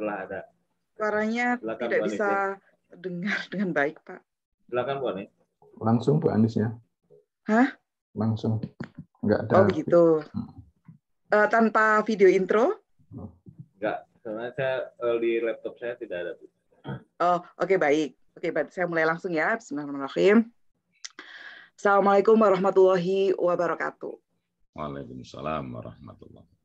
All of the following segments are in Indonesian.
Setelah ada. Suaranya Silakan, tidak Bu Anis, bisa ya. dengar dengan baik, Pak. Silakan, Bu Anis. Langsung Bu Anis ya. Hah? Langsung. Enggak ada. Oh begitu. Tanpa video intro? Enggak, karena saya di laptop saya tidak ada. Oh, oke, baik. Oke, baik. Saya mulai langsung ya. Bismillahirrahmanirrahim. Assalamualaikum warahmatullahi wabarakatuh. Waalaikumsalam warahmatullahi wabarakatuh.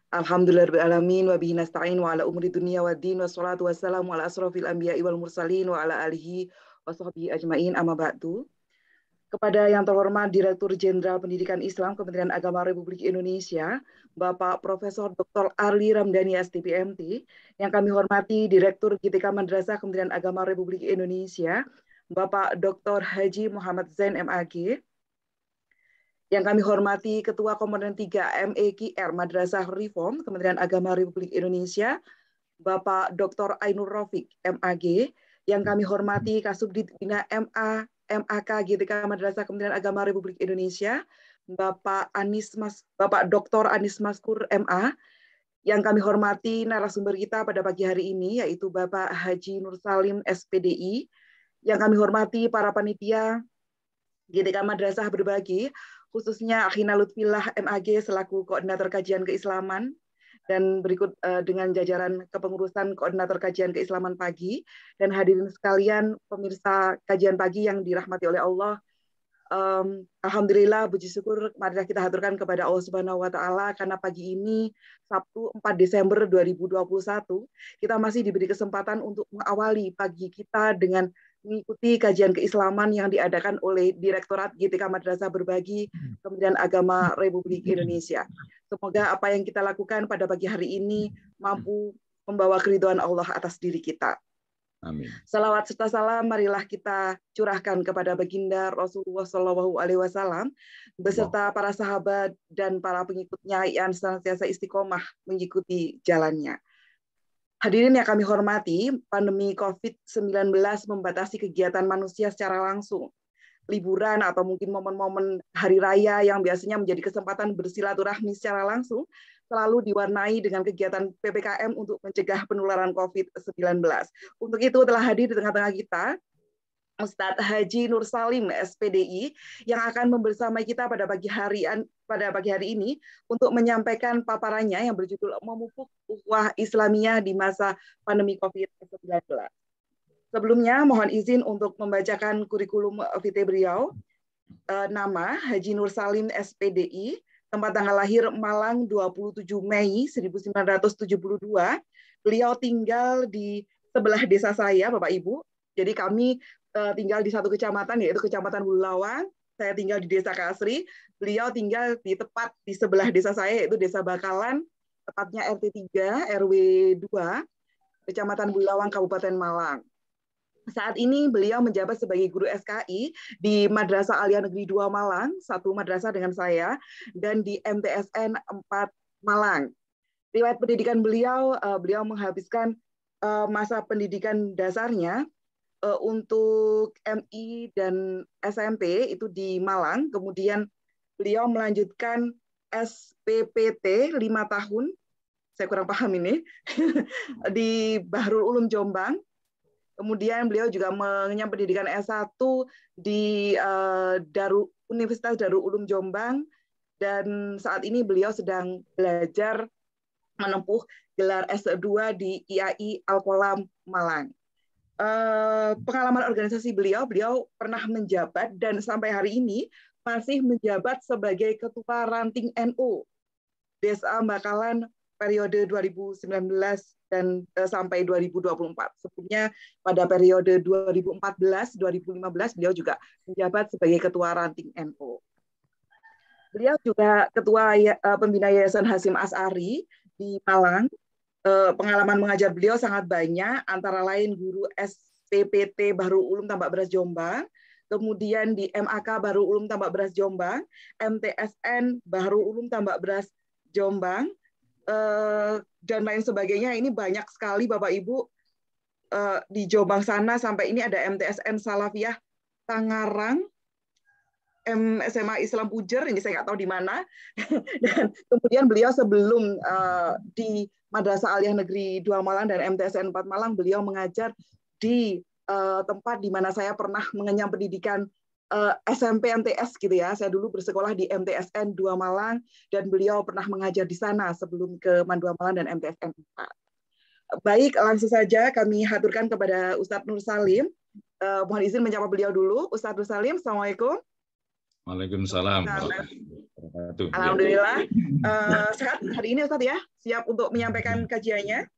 Alhamdulillahirrahmanirrahim. Wa bihi nasta'in wa ala umuri dunia wa din wa salatu wassalamu ala asrafil anbiya'i wal mursalin wa ala alihi wa sahbihi ajma'in amma ba'du. Kepada yang terhormat Direktur Jenderal Pendidikan Islam Kementerian Agama Republik Indonesia, Bapak Profesor Dr. Arli Ramdhani STPMT, yang kami hormati Direktur GTK Madrasah Kementerian Agama Republik Indonesia, Bapak Dr. Haji Muhammad Zain MAG, yang kami hormati Ketua Komponen 3 MEKR Madrasah Reform Kementerian Agama Republik Indonesia, Bapak Dr. Ainur Rafiq MAG, yang kami hormati Kasubdit Bina MAK GTK Madrasah Kementerian Agama Republik Indonesia, Bapak Dr. Anis Maskur MA, yang kami hormati narasumber kita pada pagi hari ini, yaitu Bapak Haji Nur Salim SPDI, yang kami hormati para panitia GTK Madrasah Berbagi, khususnya Akhina Lutfillah MAG selaku Koordinator Kajian Keislaman, dan berikut dengan jajaran kepengurusan Koordinator Kajian Keislaman Pagi, dan hadirin sekalian pemirsa kajian pagi yang dirahmati oleh Allah. Alhamdulillah, puji syukur marilah kita haturkan kepada Allah Subhanahu wa taala karena pagi ini Sabtu 4 Desember 2021 kita masih diberi kesempatan untuk mengawali pagi kita dengan mengikuti kajian keislaman yang diadakan oleh Direktorat GTK Madrasah Berbagi Kementerian Agama Republik Indonesia. Semoga apa yang kita lakukan pada pagi hari ini mampu membawa keridhaan Allah atas diri kita. Amin. Salawat serta salam marilah kita curahkan kepada baginda Rasulullah SAW beserta para sahabat dan para pengikutnya yang senantiasa istiqomah mengikuti jalannya. Hadirin yang kami hormati, pandemi COVID-19 membatasi kegiatan manusia secara langsung. Liburan atau mungkin momen-momen hari raya yang biasanya menjadi kesempatan bersilaturahmi secara langsung selalu diwarnai dengan kegiatan PPKM untuk mencegah penularan COVID-19. Untuk itu telah hadir di tengah-tengah kita Ustadz Haji Nur Salim SPDI yang akan membersamai kita pada pagi hari ini untuk menyampaikan paparannya yang berjudul Memupuk Ukhuwah Islamiyah di Masa Pandemi COVID-19. Sebelumnya, mohon izin untuk membacakan kurikulum vitae beliau. Nama Haji Nur Salim SPDI, tempat tanggal lahir Malang 27 Mei 1972. Beliau tinggal di sebelah desa saya, Bapak Ibu. Jadi kami tinggal di satu kecamatan, yaitu Kecamatan Bulawang. Saya tinggal di Desa Kasri. Beliau tinggal tepat di sebelah desa saya, yaitu Desa Bakalan, tepatnya RT 3, RW 2, Kecamatan Bulawang, Kabupaten Malang. Saat ini beliau menjabat sebagai guru SKI di Madrasah Alia Negeri 2 Malang, satu madrasah dengan saya, dan di MTSN 4 Malang. Riwayat pendidikan beliau menghabiskan masa pendidikan dasarnya untuk MI dan SMP itu di Malang, kemudian beliau melanjutkan SPPT 5 tahun, saya kurang paham ini, di Bahrul Ulum Jombang. Kemudian beliau juga mengenyam pendidikan S1 di Universitas Darul Ulum Jombang, dan saat ini beliau sedang belajar menempuh gelar S2 di IAI Al-Qolam Malang. Pengalaman organisasi beliau pernah menjabat dan sampai hari ini masih menjabat sebagai Ketua Ranting NU Desa Bakalan periode 2019 dan sampai 2024. Sebelumnya pada periode 2014-2015 beliau juga menjabat sebagai Ketua Ranting NU. Beliau juga Ketua Pembina Yayasan Hasyim Asy'ari di Malang. Pengalaman mengajar beliau sangat banyak, antara lain guru SPPT Bahrul Ulum Tambak Beras Jombang, kemudian di MAK Bahrul Ulum Tambak Beras Jombang, MTSN Bahrul Ulum Tambak Beras Jombang, dan lain sebagainya. Ini banyak sekali Bapak Ibu di Jombang sana, sampai ini ada MTSN Salafiyah Tangerang, SMA Islam Pujer, ini saya nggak tahu di mana. Dan kemudian beliau sebelum di Madrasah Aliyah Negeri 2 Malang dan MTSN 4 Malang, beliau mengajar di tempat di mana saya pernah mengenyam pendidikan SMP MTS gitu ya. Saya dulu bersekolah di MTSN 2 Malang dan beliau pernah mengajar di sana sebelum ke MAN 2 Malang dan MTSN 4. Baik, langsung saja kami haturkan kepada Ustadz Nur Salim. Mohon izin menyapa beliau dulu. Ustadz Nur Salim, Assalamualaikum. Waalaikumsalam. Alhamdulillah. Sehat hari ini Ustadz ya? Siap untuk menyampaikan kajiannya?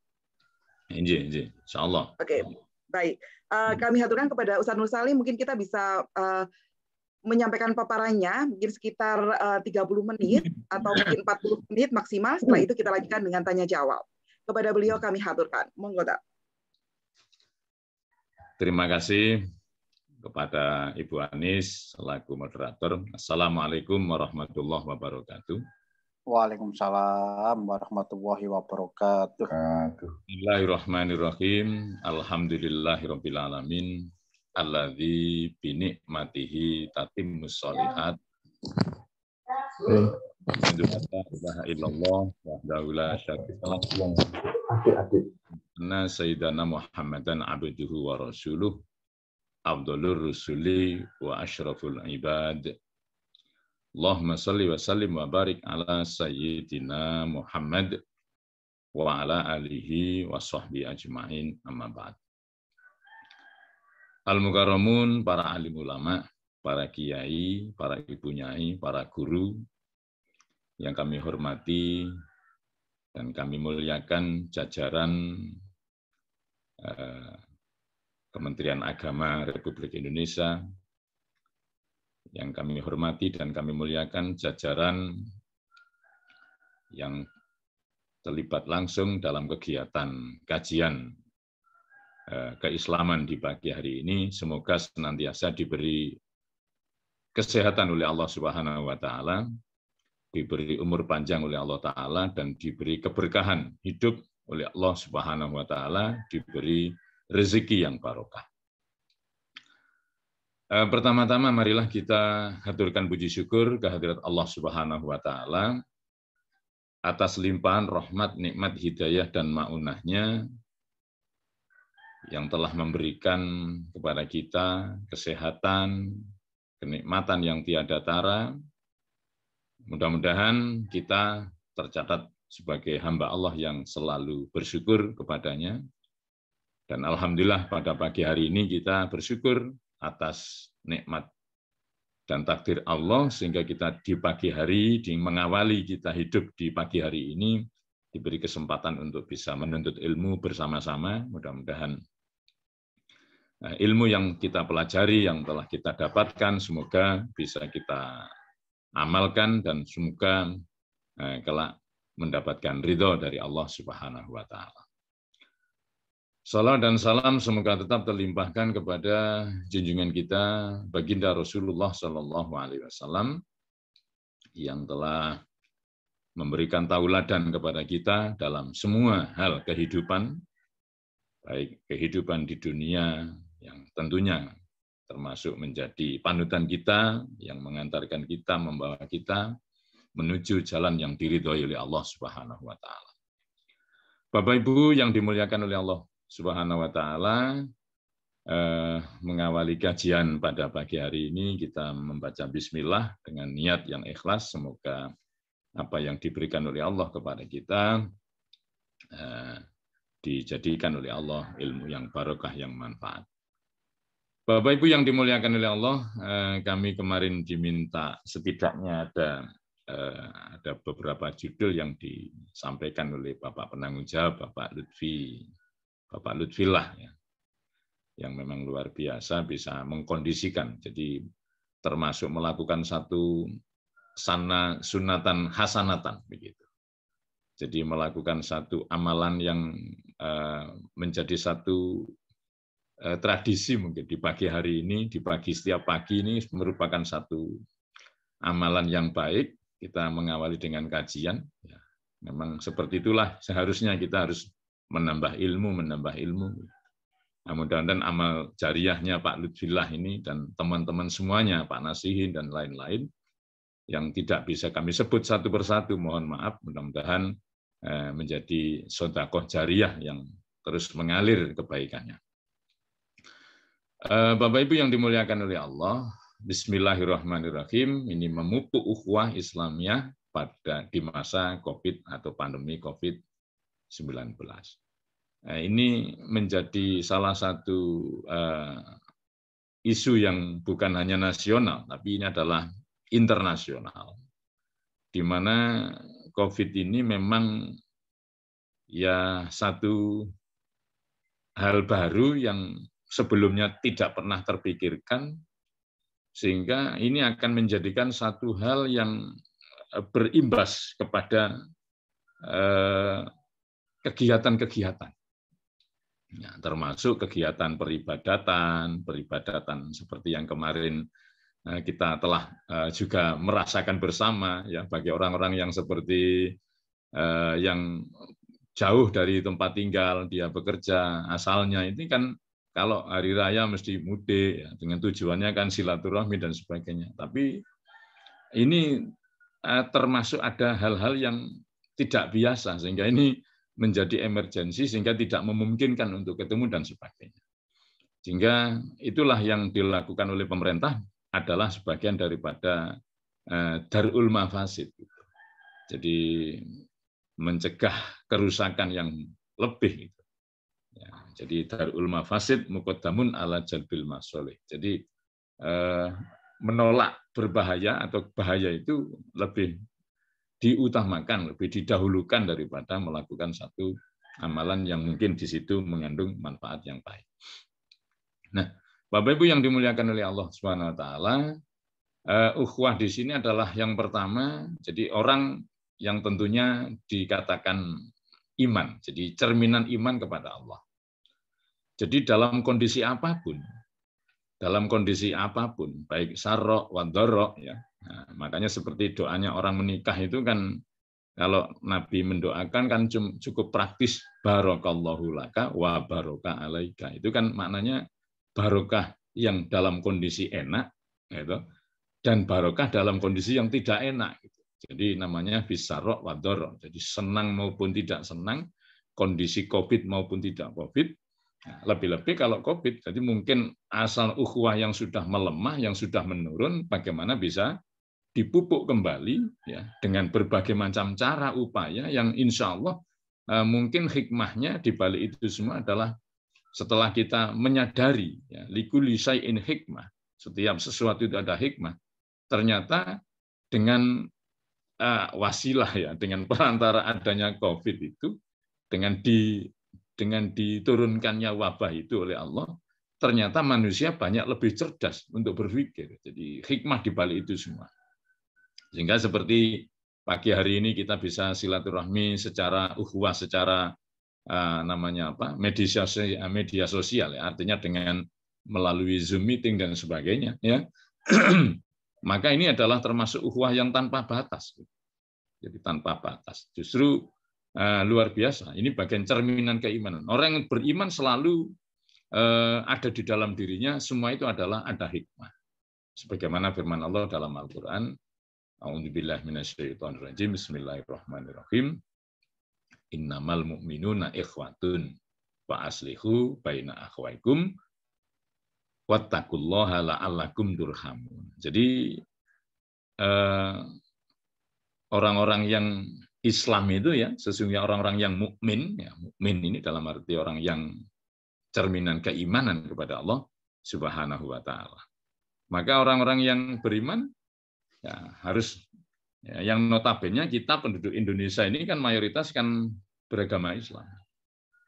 Insya Allah. Oke, baik. Kami haturkan kepada Ustadz Nur Salim, mungkin kita bisa menyampaikan paparannya, mungkin sekitar 30 menit atau mungkin 40 menit maksimal. Setelah itu kita lanjutkan dengan tanya jawab. Kepada beliau kami haturkan. Monggo, Pak. Terima kasih kepada Ibu Anis selaku moderator. Assalamualaikum warahmatullahi wabarakatuh. Waalaikumsalam warahmatullahi wabarakatuh. Bismillahirrahmanirrahim. Alhamdulillahirabbil alamin. Alladzi bi ni'matihi tatimmus sholihat. La ilaha illallah wahdahu la syarika lahu. Anna sayyidana Muhammadan abduhu wa rasuluh. Abdulur rusuli wa asyraful ibad. Allahumma salli wa sallim wa barik ala sayyidina Muhammad wa ala alihi wa sahbihi ajma'in, amma ba'd. Al-mukarramun, para alim ulama, para kiai, para ibu nyai, para guru yang kami hormati dan kami muliakan jajaran Kementerian Agama Republik Indonesia, yang kami hormati dan kami muliakan jajaran yang terlibat langsung dalam kegiatan kajian keislaman di pagi hari ini. Semoga senantiasa diberi kesehatan oleh Allah Subhanahu wa taala, diberi umur panjang oleh Allah taala, dan diberi keberkahan hidup oleh Allah Subhanahu wa taala, diberi rezeki yang barokah. Pertama-tama marilah kita haturkan puji syukur kehadirat Allah Subhanahu wa taala atas limpahan rahmat, nikmat, hidayah dan maunahnya yang telah memberikan kepada kita kesehatan, kenikmatan yang tiada tara. Mudah-mudahan kita tercatat sebagai hamba Allah yang selalu bersyukur kepadanya. Dan alhamdulillah pada pagi hari ini kita bersyukur atas nikmat dan takdir Allah sehingga kita di pagi hari, mengawali kita hidup di pagi hari ini diberi kesempatan untuk bisa menuntut ilmu bersama-sama. Mudah-mudahan ilmu yang kita pelajari, yang telah kita dapatkan, semoga bisa kita amalkan dan semoga kelak mendapatkan ridho dari Allah Subhanahu wa taala. Salam dan salam semoga tetap terlimpahkan kepada junjungan kita baginda Rasulullah Shallallahu Alaihi Wasallam yang telah memberikan tauladan kepada kita dalam semua hal kehidupan, baik kehidupan di dunia yang tentunya termasuk menjadi panutan kita yang mengantarkan kita, membawa kita menuju jalan yang diridhoi oleh Allah Subhanahu wa taala. Bapak Ibu yang dimuliakan oleh Allah Subhanahu wa taala, mengawali kajian pada pagi hari ini kita membaca bismillah dengan niat yang ikhlas. Semoga apa yang diberikan oleh Allah kepada kita dijadikan oleh Allah ilmu yang barokah, yang manfaat. Bapak Ibu yang dimuliakan oleh Allah, kami kemarin diminta setidaknya ada beberapa judul yang disampaikan oleh Bapak penanggung jawab, Bapak Lutfillah, ya, yang memang luar biasa bisa mengkondisikan. Jadi termasuk melakukan satu sunatan hasanatan begitu. Jadi melakukan satu amalan yang menjadi satu tradisi mungkin di pagi hari ini, di pagi setiap pagi ini merupakan satu amalan yang baik. Kita mengawali dengan kajian. Ya, memang seperti itulah seharusnya kita harus menambah ilmu. Nah, mudah-mudahan amal jariahnya Pak Lutfillah ini dan teman-teman semuanya, Pak Nasihin dan lain-lain, yang tidak bisa kami sebut satu persatu, mohon maaf, mudah-mudahan menjadi sedekah jariah yang terus mengalir kebaikannya. Bapak Ibu yang dimuliakan oleh Allah, Bismillahirrahmanirrahim, ini memupuk ukhuwah Islamiyah di masa COVID atau pandemi COVID-19. Nah, ini menjadi salah satu isu yang bukan hanya nasional, tapi ini adalah internasional, di mana COVID ini memang ya satu hal baru yang sebelumnya tidak pernah terpikirkan, sehingga ini akan menjadikan satu hal yang berimbas kepada kegiatan-kegiatan. Ya, termasuk kegiatan peribadatan seperti yang kemarin kita telah juga merasakan bersama, ya, bagi orang-orang yang seperti yang jauh dari tempat tinggal, dia bekerja asalnya, ini kan kalau hari raya mesti mudik, ya, dengan tujuannya kan silaturahmi dan sebagainya. Tapi ini termasuk ada hal-hal yang tidak biasa, sehingga ini menjadi emergensi sehingga tidak memungkinkan untuk ketemu dan sebagainya. Sehingga itulah yang dilakukan oleh pemerintah adalah sebagian daripada darul mafasid. Jadi mencegah kerusakan yang lebih. Ya, jadi darul mafasid muqaddamun ala jalbil masolih. Jadi menolak berbahaya atau bahaya itu lebih diutamakan, lebih didahulukan daripada melakukan satu amalan yang mungkin di situ mengandung manfaat yang baik. Nah, Bapak Ibu yang dimuliakan oleh Allah Subhanahu wa taala, ukhuwah di sini adalah yang pertama, jadi orang yang tentunya dikatakan iman, jadi cerminan iman kepada Allah. Jadi dalam kondisi apapun, baik sarok wa dharok, ya. Nah, makanya seperti doanya orang menikah itu kan, kalau Nabi mendoakan kan cukup praktis, barakallahu laka wa baraka alaika. Itu kan maknanya barokah yang dalam kondisi enak, gitu, dan barokah dalam kondisi yang tidak enak. Gitu. Jadi namanya bisarok wa dharok. Jadi senang maupun tidak senang, kondisi COVID maupun tidak COVID. Lebih-lebih kalau COVID, jadi mungkin asal ukhuwah yang sudah melemah, yang sudah menurun, bagaimana bisa dipupuk kembali, ya, dengan berbagai macam cara upaya yang insya Allah mungkin hikmahnya di balik itu semua adalah setelah kita menyadari, ya, likulli syai'in hikmah, setiap sesuatu itu ada hikmah, ternyata dengan wasilah, ya, dengan perantara adanya COVID itu, dengan diturunkannya wabah itu oleh Allah, ternyata manusia banyak lebih cerdas untuk berpikir. Jadi hikmah di balik itu semua. Sehingga seperti pagi hari ini kita bisa silaturahmi secara ukhuwah, secara media sosial, ya, artinya dengan melalui Zoom meeting dan sebagainya, ya. Maka ini adalah termasuk ukhuwah yang tanpa batas. Jadi tanpa batas. Justru luar biasa. Ini bagian cerminan keimanan. Orang yang beriman selalu ada di dalam dirinya, semua itu adalah ada hikmah. Sebagaimana firman Allah dalam Al-Quran, A'udzubillahi minasyaitonirrajim, Bismillahirrahmanirrahim. Innamal mu'minuna ikhwatun wa aslihu baina akhwaikum wattaqullaha la'allakum turhamun. Jadi orang-orang yang Islam itu, ya, sesungguhnya orang-orang yang mukmin, ya, mukmin ini dalam arti orang yang cerminan keimanan kepada Allah Subhanahu wa taala. Maka orang-orang yang beriman, ya, harus, ya, yang notabene kita penduduk Indonesia ini kan mayoritas kan beragama Islam.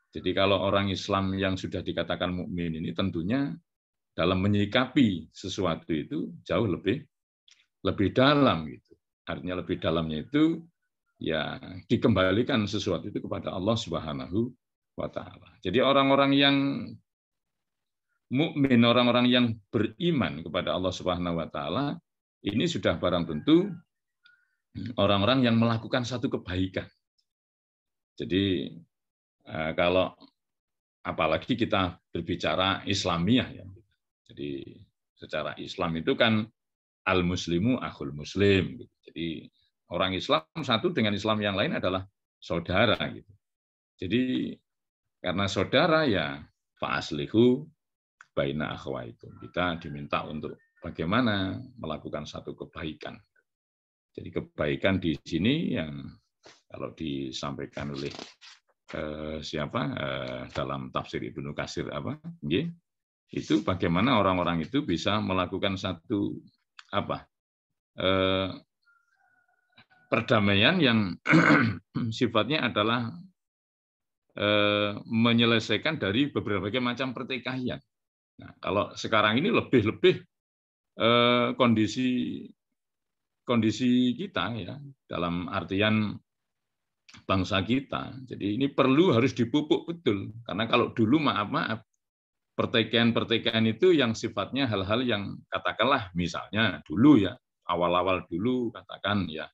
Jadi kalau orang Islam yang sudah dikatakan mukmin ini tentunya dalam menyikapi sesuatu itu jauh lebih dalam, gitu. Artinya lebih dalamnya itu, ya, dikembalikan sesuatu itu kepada Allah Subhanahu wa taala. Jadi orang-orang yang mukmin, orang-orang yang beriman kepada Allah Subhanahu wa taala, ini sudah barang tentu orang-orang yang melakukan satu kebaikan. Jadi kalau apalagi kita berbicara Islamiyah ya. Jadi secara Islam itu kan al-muslimu akhul muslim. Jadi orang Islam satu dengan Islam yang lain adalah saudara. Gitu. Jadi karena saudara ya fa'aslihu baina akhwaikum. Kita diminta untuk bagaimana melakukan satu kebaikan. Jadi kebaikan di sini yang kalau disampaikan oleh dalam tafsir Ibnu Katsir itu bagaimana orang-orang itu bisa melakukan satu perdamaian yang sifatnya adalah menyelesaikan dari berbagai macam pertikaian. Nah, kalau sekarang ini lebih kondisi kita ya dalam artian bangsa kita. Jadi ini harus dipupuk betul. Karena kalau dulu maaf pertikaian itu yang sifatnya hal-hal yang katakanlah misalnya dulu ya awal-awal dulu katakan ya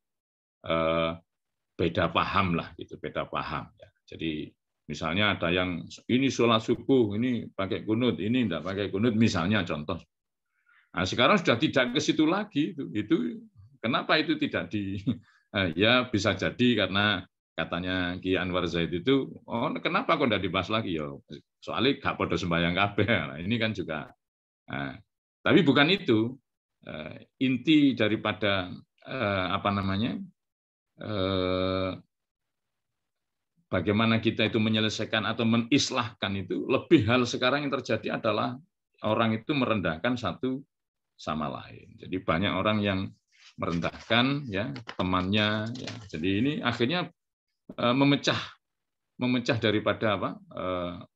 beda paham lah gitu, beda paham ya. Jadi misalnya ada yang ini sholat subuh ini pakai kunut, ini enggak pakai kunut misalnya contoh. Nah, sekarang sudah tidak ke situ lagi itu kenapa itu tidak ya bisa jadi karena katanya Ki Anwar Zaid itu, kenapa kok tidak dibahas lagi ya? Soalnya gak podo sembahyang kabeh. Nah, ini kan juga. Tapi bukan itu inti daripada bagaimana kita itu menyelesaikan atau menislahkan itu lebih hal sekarang yang terjadi adalah orang itu merendahkan satu sama lain. Jadi banyak orang yang merendahkan ya temannya. Ya. Jadi ini akhirnya memecah daripada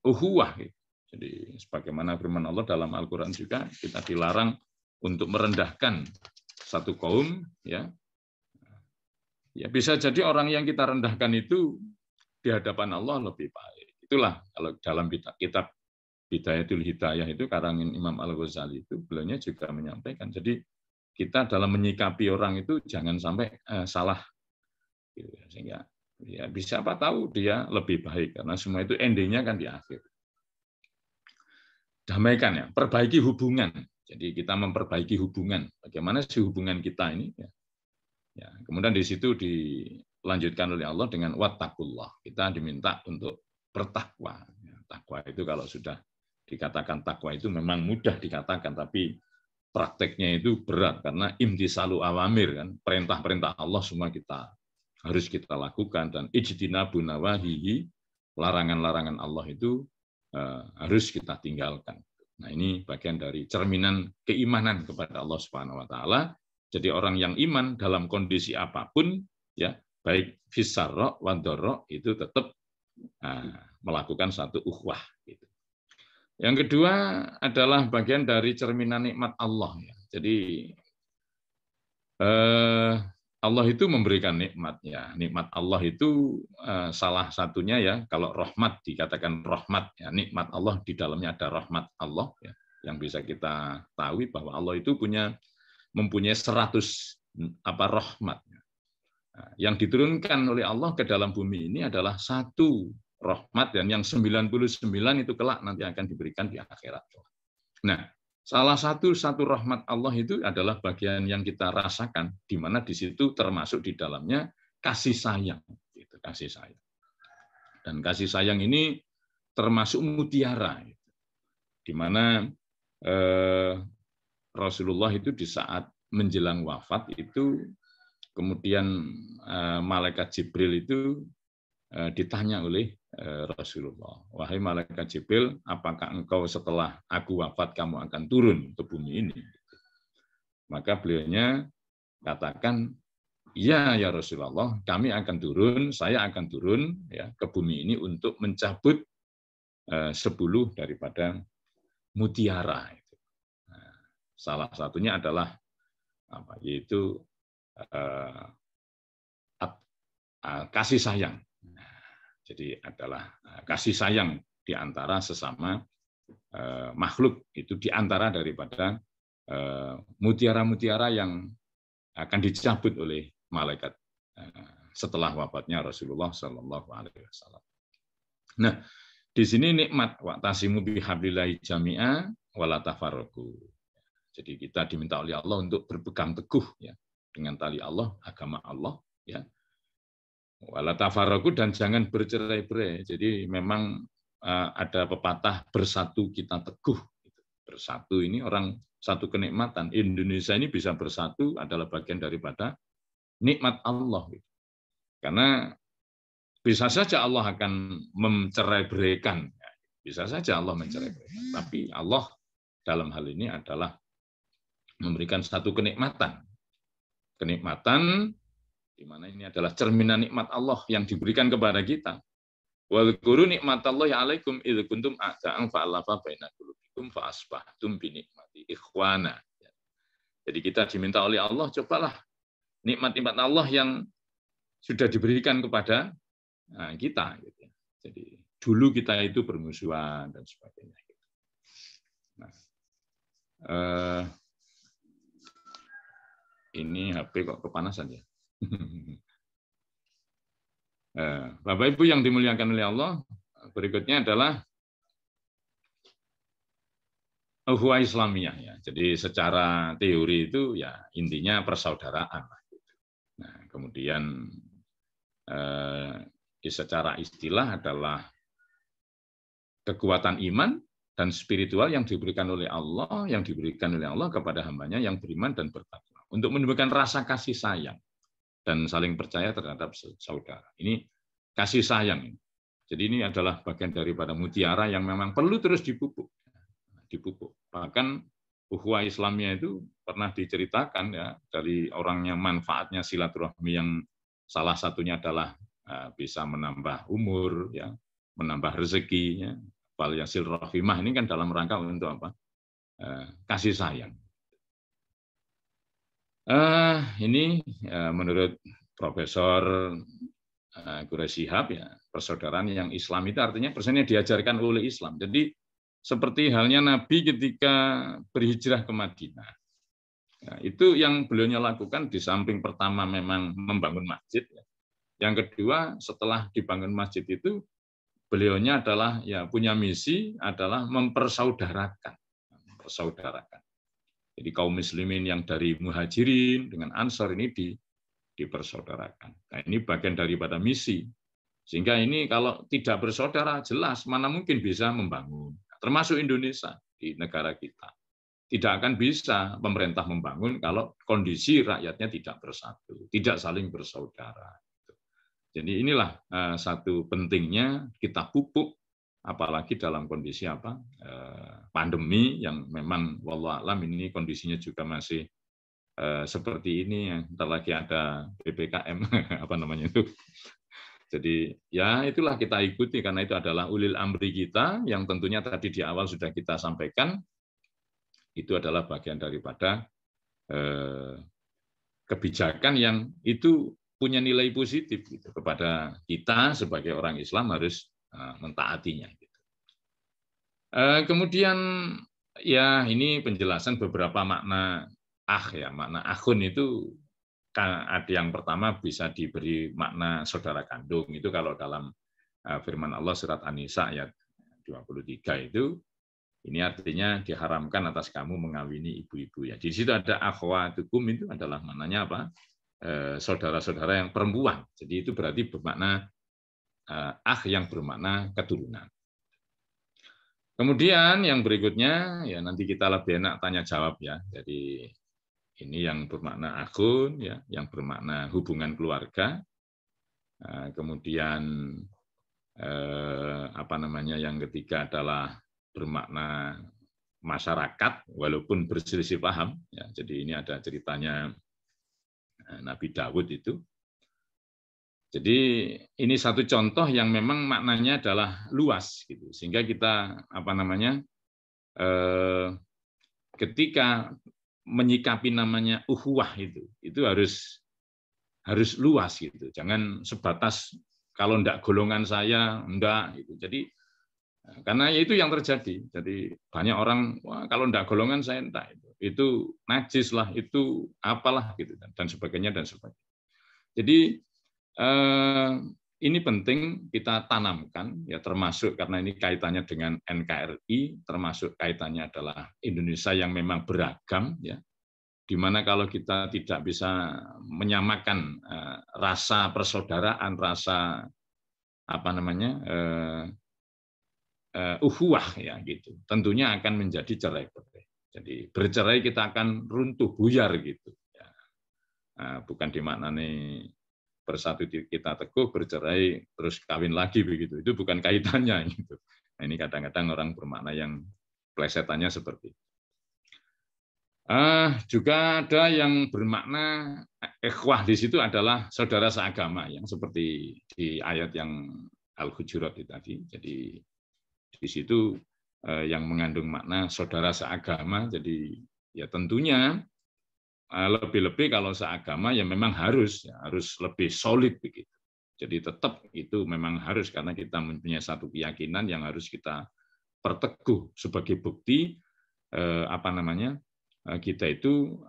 uhuwah. Gitu. Jadi sebagaimana firman Allah dalam Al-Quran juga kita dilarang untuk merendahkan satu kaum. Ya bisa jadi orang yang kita rendahkan itu di hadapan Allah lebih baik. Itulah kalau dalam kitab Bidayatul Hidayah itu karangan Imam Al-Ghazali itu beliau juga menyampaikan. Jadi kita dalam menyikapi orang itu jangan sampai salah. Gitu, sehingga ya bisa apa tahu dia lebih baik karena semua itu endingnya kan di akhir. Damaikan ya, perbaiki hubungan. Jadi kita memperbaiki hubungan. Bagaimana sih hubungan kita ini? Ya, kemudian di situ dilanjutkan oleh Allah dengan wattaqullah. Kita diminta untuk bertakwa. Ya, takwa itu kalau sudah dikatakan takwa itu memang mudah dikatakan, tapi prakteknya itu berat karena imtisalu awamir kan, perintah-perintah Allah semua harus kita lakukan dan ijtinabu nawahihi, larangan-larangan Allah itu harus kita tinggalkan. Nah, ini bagian dari cerminan keimanan kepada Allah Subhanahu wa taala. Jadi orang yang iman dalam kondisi apapun ya, baik fisarra wa dharra itu tetap melakukan satu ukhuwah gitu. Yang kedua adalah bagian dari cerminan nikmat Allah. Jadi Allah itu memberikan nikmat ya. Nikmat Allah itu salah satunya ya. Kalau rahmat dikatakan rahmat ya. Nikmat Allah di dalamnya ada rahmat Allah ya. Yang bisa kita tahu bahwa Allah itu mempunyai 100 rahmat. Yang diturunkan oleh Allah ke dalam bumi ini adalah satu rahmat dan yang 99 itu kelak nanti akan diberikan di akhirat. Nah, salah satu rahmat Allah itu adalah bagian yang kita rasakan, di mana di situ termasuk di dalamnya kasih sayang, gitu, kasih sayang. Dan kasih sayang ini termasuk mutiara, gitu, di mana Rasulullah itu di saat menjelang wafat itu kemudian malaikat Jibril itu ditanya oleh Rasulullah, wahai malaikat Jibril, apakah engkau setelah aku wafat kamu akan turun ke bumi ini? Maka beliaunya katakan, iya ya Rasulullah, kami akan turun, saya akan turun ya ke bumi ini untuk mencabut 10 daripada mutiara. Nah, salah satunya adalah yaitu kasih sayang. Jadi adalah kasih sayang di antara sesama makhluk, itu di antara daripada mutiara-mutiara yang akan dicabut oleh malaikat setelah wafatnya Rasulullah Shallallahu Alaihi Wasallam. Nah, di sini nikmat wa'tasimu bihablillahi jami'a wala tafarraqu. Jadi kita diminta oleh Allah untuk berpegang teguh ya dengan tali Allah, agama Allah ya. Wala tafarraqu, dan jangan bercerai-berai. Jadi memang ada pepatah bersatu kita teguh. Bersatu ini orang satu kenikmatan. Indonesia ini bisa bersatu adalah bagian daripada nikmat Allah. Karena bisa saja Allah akan mencerai-beraikan. Bisa saja Allah mencerai-beraikan. Tapi Allah dalam hal ini adalah memberikan satu kenikmatan. Kenikmatan di mana ini adalah cerminan nikmat Allah yang diberikan kepada kita. Wadzkuru nikmatallahi 'alaikum idz kuntum a'da'an fa'alafa baina qulubikum fa asbahtum bi nikmati ikhwana. Jadi kita diminta oleh Allah, cobalah nikmat-nikmat Allah yang sudah diberikan kepada kita. Jadi dulu kita itu bermusuhan dan sebagainya. Nah, ini HP kok kepanasan ya. Bapak Ibu yang dimuliakan oleh Allah, berikutnya adalah ukhuwah Islamiyah ya. Jadi secara teori itu ya intinya persaudaraan. Nah, kemudian secara istilah adalah kekuatan iman dan spiritual yang diberikan oleh Allah kepada hambanya yang beriman dan bertakwa untuk menumbuhkan rasa kasih sayang dan saling percaya terhadap saudara. Ini kasih sayang. Jadi ini adalah bagian daripada mutiara yang memang perlu terus dipupuk. Bahkan ukhuwah Islamiyah itu pernah diceritakan ya dari orang yang manfaatnya silaturahmi yang salah satunya adalah bisa menambah umur, ya, menambah rezeki. Ya. Fal yasil rahimah ini kan dalam rangka untuk apa? Kasih sayang. Ini menurut Profesor Quraisy Shihab ya, persaudaraan yang Islam itu artinya persennya diajarkan oleh Islam. Jadi seperti halnya Nabi ketika berhijrah ke Madinah. Ya, itu yang beliaunya lakukan di samping pertama memang membangun masjid. Ya. Yang kedua setelah dibangun masjid itu beliaunya adalah ya punya misi adalah mempersaudarakan. Jadi kaum muslimin yang dari muhajirin dengan ansor ini dipersaudarakan. Nah, ini bagian daripada misi. Sehingga ini kalau tidak bersaudara jelas mana mungkin bisa membangun. Termasuk Indonesia di negara kita. Tidak akan bisa pemerintah membangun kalau kondisi rakyatnya tidak bersatu, tidak saling bersaudara. Jadi inilah satu pentingnya kita pupuk, apalagi dalam kondisi pandemi yang memang wallahu alam ini kondisinya juga masih seperti ini. Entar lagi ada PPKM apa namanya itu. Jadi ya itulah kita ikuti karena itu adalah ulil amri kita yang tentunya tadi di awal sudah kita sampaikan itu adalah bagian daripada kebijakan yang itu punya nilai positif gitu, kepada kita sebagai orang Islam harus mentaatinya. Gitu. Kemudian ya ini penjelasan beberapa makna makna akhun itu ada yang pertama bisa diberi makna saudara kandung itu kalau dalam firman Allah surat An-Nisa ayat 23 itu ini artinya diharamkan atas kamu mengawini ibu-ibu ya. Di situ ada akhwatukum itu adalah maknanya apa? Saudara-saudara yang perempuan. Jadi itu berarti bermakna yang bermakna keturunan. Kemudian yang berikutnya ya nanti kita lebih enak tanya jawab ya. Jadi ini yang bermakna akhun ya, yang bermakna hubungan keluarga. Kemudian yang ketiga adalah bermakna masyarakat walaupun berselisih paham ya. Jadi ini ada ceritanya Nabi Daud itu. Jadi ini satu contoh yang memang maknanya adalah luas gitu. Sehingga kita ketika menyikapi namanya ukhuwah itu harus luas gitu. Jangan sebatas kalau enggak golongan saya enggak gitu. Jadi karena itu yang terjadi. Jadi banyak orang wah kalau enggak golongan saya enggak itu najis lah, itu apalah gitu dan sebagainya dan sebagainya. Jadi ini penting kita tanamkan, ya termasuk karena ini kaitannya dengan NKRI, termasuk kaitannya adalah Indonesia yang memang beragam, ya, di mana kalau kita tidak bisa menyamakan rasa persaudaraan, rasa apa namanya ukhuwah, ya gitu, tentunya akan menjadi cerai-berai. Jadi bercerai kita akan runtuh buyar gitu. Ya. Bukan dimaknani bersatu kita teguh, bercerai terus kawin lagi begitu. Itu bukan kaitannya gitu. Nah, ini kadang-kadang orang bermakna yang plesetannya seperti itu. Juga ada yang bermakna ikhwah di situ adalah saudara seagama yang seperti di ayat yang Al-Hujurat tadi. Jadi di situ yang mengandung makna saudara seagama. Jadi ya tentunya lebih-lebih kalau seagama ya memang harus lebih solid begitu. Jadi tetap itu memang harus karena kita mempunyai satu keyakinan yang harus kita perteguh sebagai bukti kita itu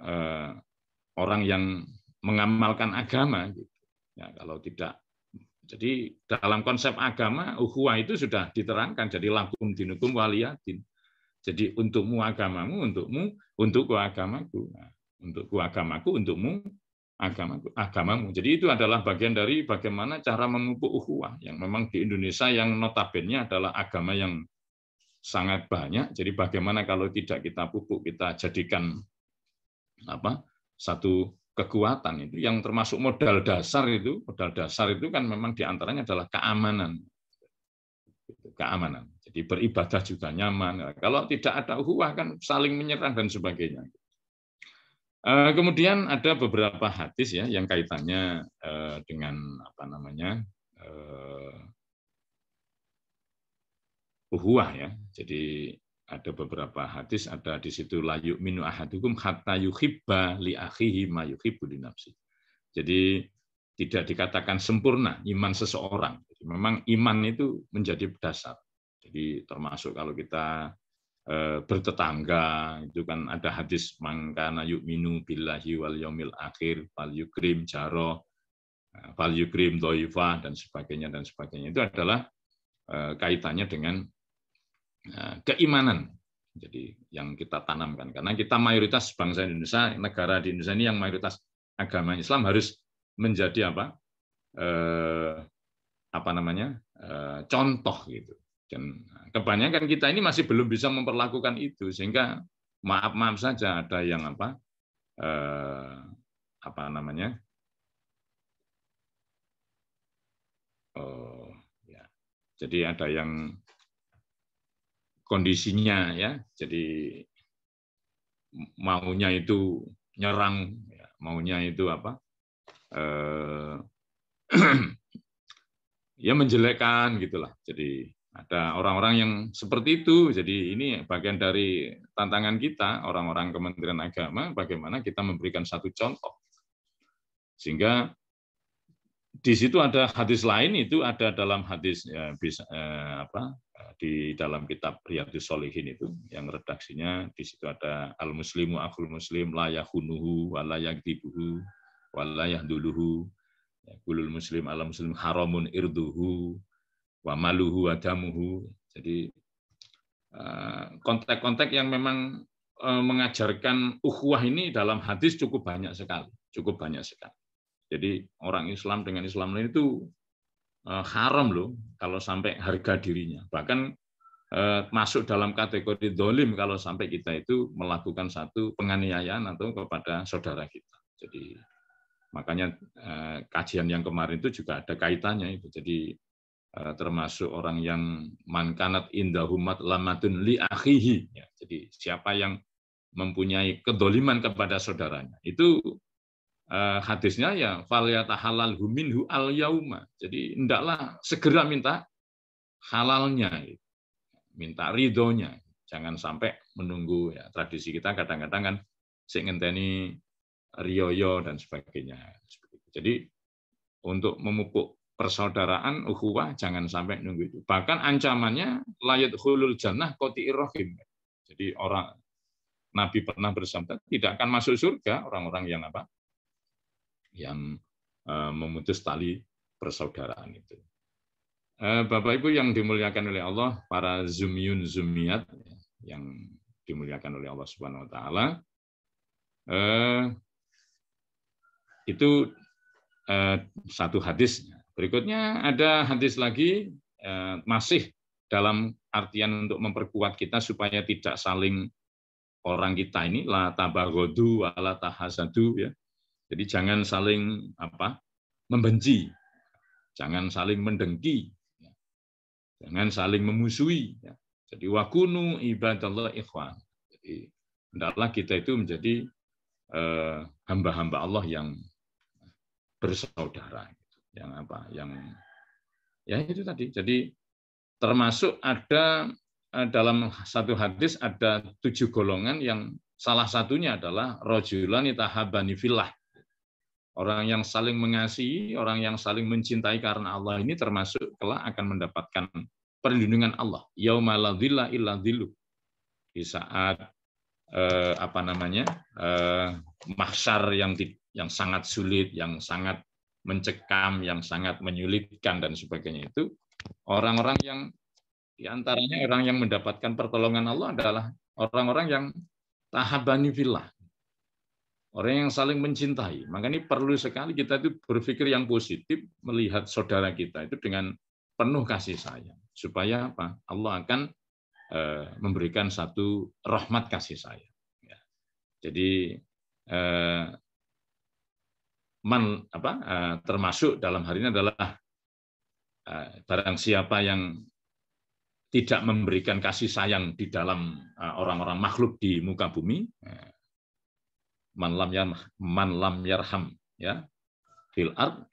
orang yang mengamalkan agama gitu. Ya, kalau tidak, jadi dalam konsep agama ukhuwah itu sudah diterangkan, jadi lakum dinukum waliyadin. Jadi untukmu agamamu, untukku agamaku. Nah, untukku agamaku, untukmu agamamu. Jadi itu adalah bagian dari bagaimana cara memupuk ukhuwah yang memang di Indonesia yang notabene adalah agama yang sangat banyak. Jadi bagaimana kalau tidak kita pupuk, kita jadikan satu kekuatan itu yang termasuk modal dasar itu kan memang diantaranya adalah keamanan. Jadi beribadah juga nyaman. Kalau tidak ada ukhuwah kan saling menyerang dan sebagainya. Kemudian ada beberapa hadis ya yang kaitannya dengan ukhuwah ya. Jadi ada beberapa hadis, ada di situ la yu'minu ahadukum hatta yuhibba li akhihi ma yuhibbu li nafsi. Jadi tidak dikatakan sempurna iman seseorang. Jadi memang iman itu menjadi dasar. Jadi termasuk kalau kita bertetangga itu kan ada hadis mangkana yu'minu billahi wal yaumil akhir fal yukrim jaro fal yukrim dhaifa dan sebagainya. Itu adalah kaitannya dengan keimanan. Jadi yang kita tanamkan karena kita mayoritas bangsa Indonesia, negara di Indonesia ini yang mayoritas agama Islam harus menjadi contoh gitu. Dan kebanyakan kita ini masih belum bisa memperlakukan itu sehingga maaf saja ada yang jadi ada yang kondisinya ya, jadi maunya itu nyerang, maunya itu ya menjelekkan gitulah. Jadi ada orang-orang yang seperti itu. Jadi ini bagian dari tantangan kita, orang-orang Kementerian Agama, bagaimana kita memberikan satu contoh. Sehingga di situ ada hadis lain, itu ada dalam hadis di dalam kitab Riyadhus Shalihin itu yang redaksinya di situ ada al-muslimu akhul muslim la yakhunuhu wa la yakdzibuhu wa la yahduluhu. Kulul muslim ala muslim haramun irduhu wa maluhu wa damuhu. Jadi konteks-konteks yang memang mengajarkan ukhuwah ini dalam hadis cukup banyak sekali. Jadi orang Islam dengan Islam lain itu haram loh kalau sampai harga dirinya. Bahkan masuk dalam kategori dolim kalau sampai kita itu melakukan satu penganiayaan atau kepada saudara kita. Jadi makanya kajian yang kemarin itu juga ada kaitannya itu. Jadi termasuk orang yang man kanat indahumat lamatun li akhihi. Jadi siapa yang mempunyai kedoliman kepada saudaranya. Itu hadisnya ya falyatahalalhu minhu al yauma. Jadi hendaklah segera minta halalnya, minta ridhonya. Jangan sampai menunggu ya. Tradisi kita kadang-kadang kan sing ngenteni riyoyo dan sebagainya. Jadi untuk memupuk persaudaraan ukhuwah jangan sampai nunggu itu. Bahkan ancamannya layat hulul jannah qati'ir rahim. Jadi orang Nabi pernah bersabda tidak akan masuk surga orang-orang yang yang memutus tali persaudaraan itu. Bapak Ibu yang dimuliakan oleh Allah, para zumiyun zumiyat yang dimuliakan oleh Allah Subhanahu wa taala. Itu satu hadis. Berikutnya ada hadis lagi masih dalam artian untuk memperkuat kita supaya tidak saling orang kita ini la tabaghadu wa la tahasadu ya. Jadi jangan saling membenci, jangan saling mendengki, jangan saling memusuhi. Jadi wakunu ibadallah ikhwan. Jadi hendaklah kita itu menjadi hamba-hamba Allah yang bersaudara, yang ya itu tadi. Jadi termasuk ada dalam satu hadis ada 7 golongan yang salah satunya adalah rajulani tahabbani fillah. Orang yang saling mengasihi, orang yang saling mencintai karena Allah ini termasuk kelak akan mendapatkan perlindungan Allah. Yauma la dhilla illa dhilluh. Di saat mahsyar yang sangat sulit, yang sangat mencekam, yang sangat menyulitkan dan sebagainya itu, orang-orang yang diantaranya orang yang mendapatkan pertolongan Allah adalah orang-orang yang tahabbani fillah, orang yang saling mencintai. Maka ini perlu sekali kita itu berpikir yang positif, melihat saudara kita itu dengan penuh kasih sayang, supaya apa? Allah akan memberikan satu rahmat kasih sayang. Jadi termasuk dalam hal ini adalah barang siapa yang tidak memberikan kasih sayang di dalam orang-orang makhluk di muka bumi, man lam yarham ya fil ard,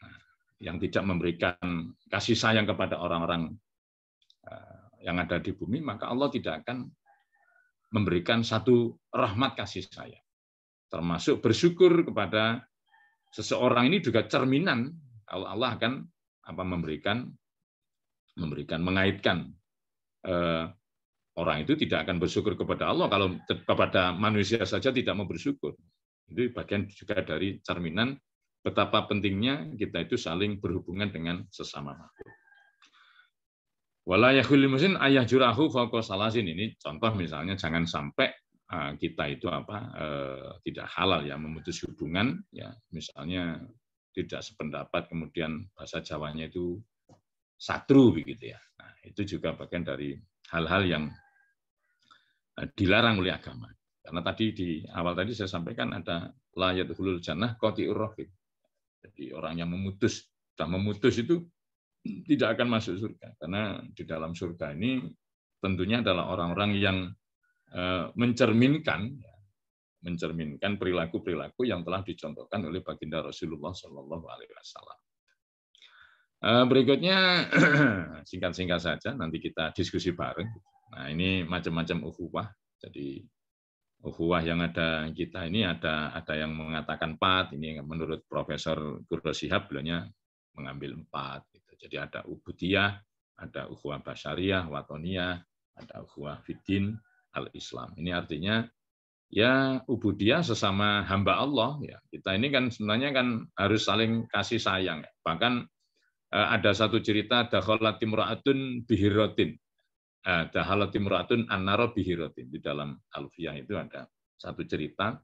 yang tidak memberikan kasih sayang kepada orang-orang yang ada di bumi, maka Allah tidak akan memberikan satu rahmat kasih sayang. Termasuk bersyukur kepada seseorang ini juga cerminan Allah akan mengaitkan orang itu tidak akan bersyukur kepada Allah kalau kepada manusia saja tidak mau bersyukur. Itu bagian juga dari cerminan betapa pentingnya kita itu saling berhubungan dengan sesama makhluk. Wala yakhul muslim ayah jurahu fauqa salasin, ini contoh misalnya jangan sampai kita itu tidak halal ya memutus hubungan ya, misalnya tidak sependapat kemudian bahasa Jawanya itu satru begitu ya. Nah, itu juga bagian dari hal-hal yang dilarang oleh agama. Karena tadi di awal tadi saya sampaikan ada la yadkhulul jannah qati'ur rahim. Jadi orang yang sudah memutus itu tidak akan masuk surga, karena di dalam surga ini tentunya adalah orang-orang yang mencerminkan perilaku-perilaku yang telah dicontohkan oleh baginda Rasulullah Shallallahu Alaihi Wasallam. Berikutnya singkat-singkat saja, nanti kita diskusi bareng. Nah ini macam-macam ukhuwah. Jadi ukhuwah yang ada kita ini ada yang mengatakan 4. Ini menurut Profesor Qurra Shihab beliaunya mengambil 4. Jadi ada ubudiyah, ada ukhuwah basyariyah, watoniyah, ada ukhuwah fiddin, al-Islam. Ini artinya ya ubudiyah sesama hamba Allah. Ya. Kita ini kan sebenarnya kan harus saling kasih sayang. Bahkan ada satu cerita dakhalat imra'atun bihiratin. Dakhalat imra'atun an-nara bihiratin. Di dalam Alfiyah itu ada satu cerita.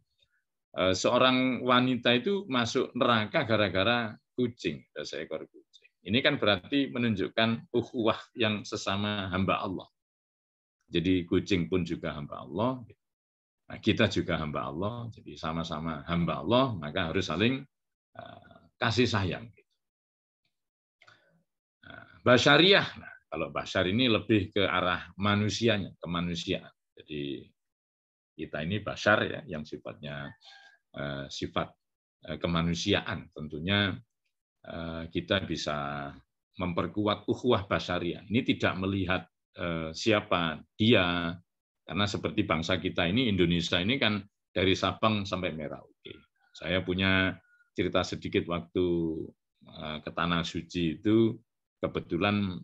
Seorang wanita itu masuk neraka gara-gara kucing, seekor kucing. Ini kan berarti menunjukkan ukhuwah yang sesama hamba Allah. Jadi kucing pun juga hamba Allah. Nah, kita juga hamba Allah. Jadi sama-sama hamba Allah, maka harus saling kasih sayang. Basyariyah. Nah, kalau basyar ini lebih ke arah manusianya, kemanusiaan. Jadi kita ini basyar ya, yang sifatnya sifat kemanusiaan. Tentunya kita bisa memperkuat ukhuwah basyariyah. Ini tidak melihat siapa dia, karena seperti bangsa kita ini, Indonesia ini kan dari Sabang sampai Merauke. Saya punya cerita sedikit waktu ke Tanah Suci itu, kebetulan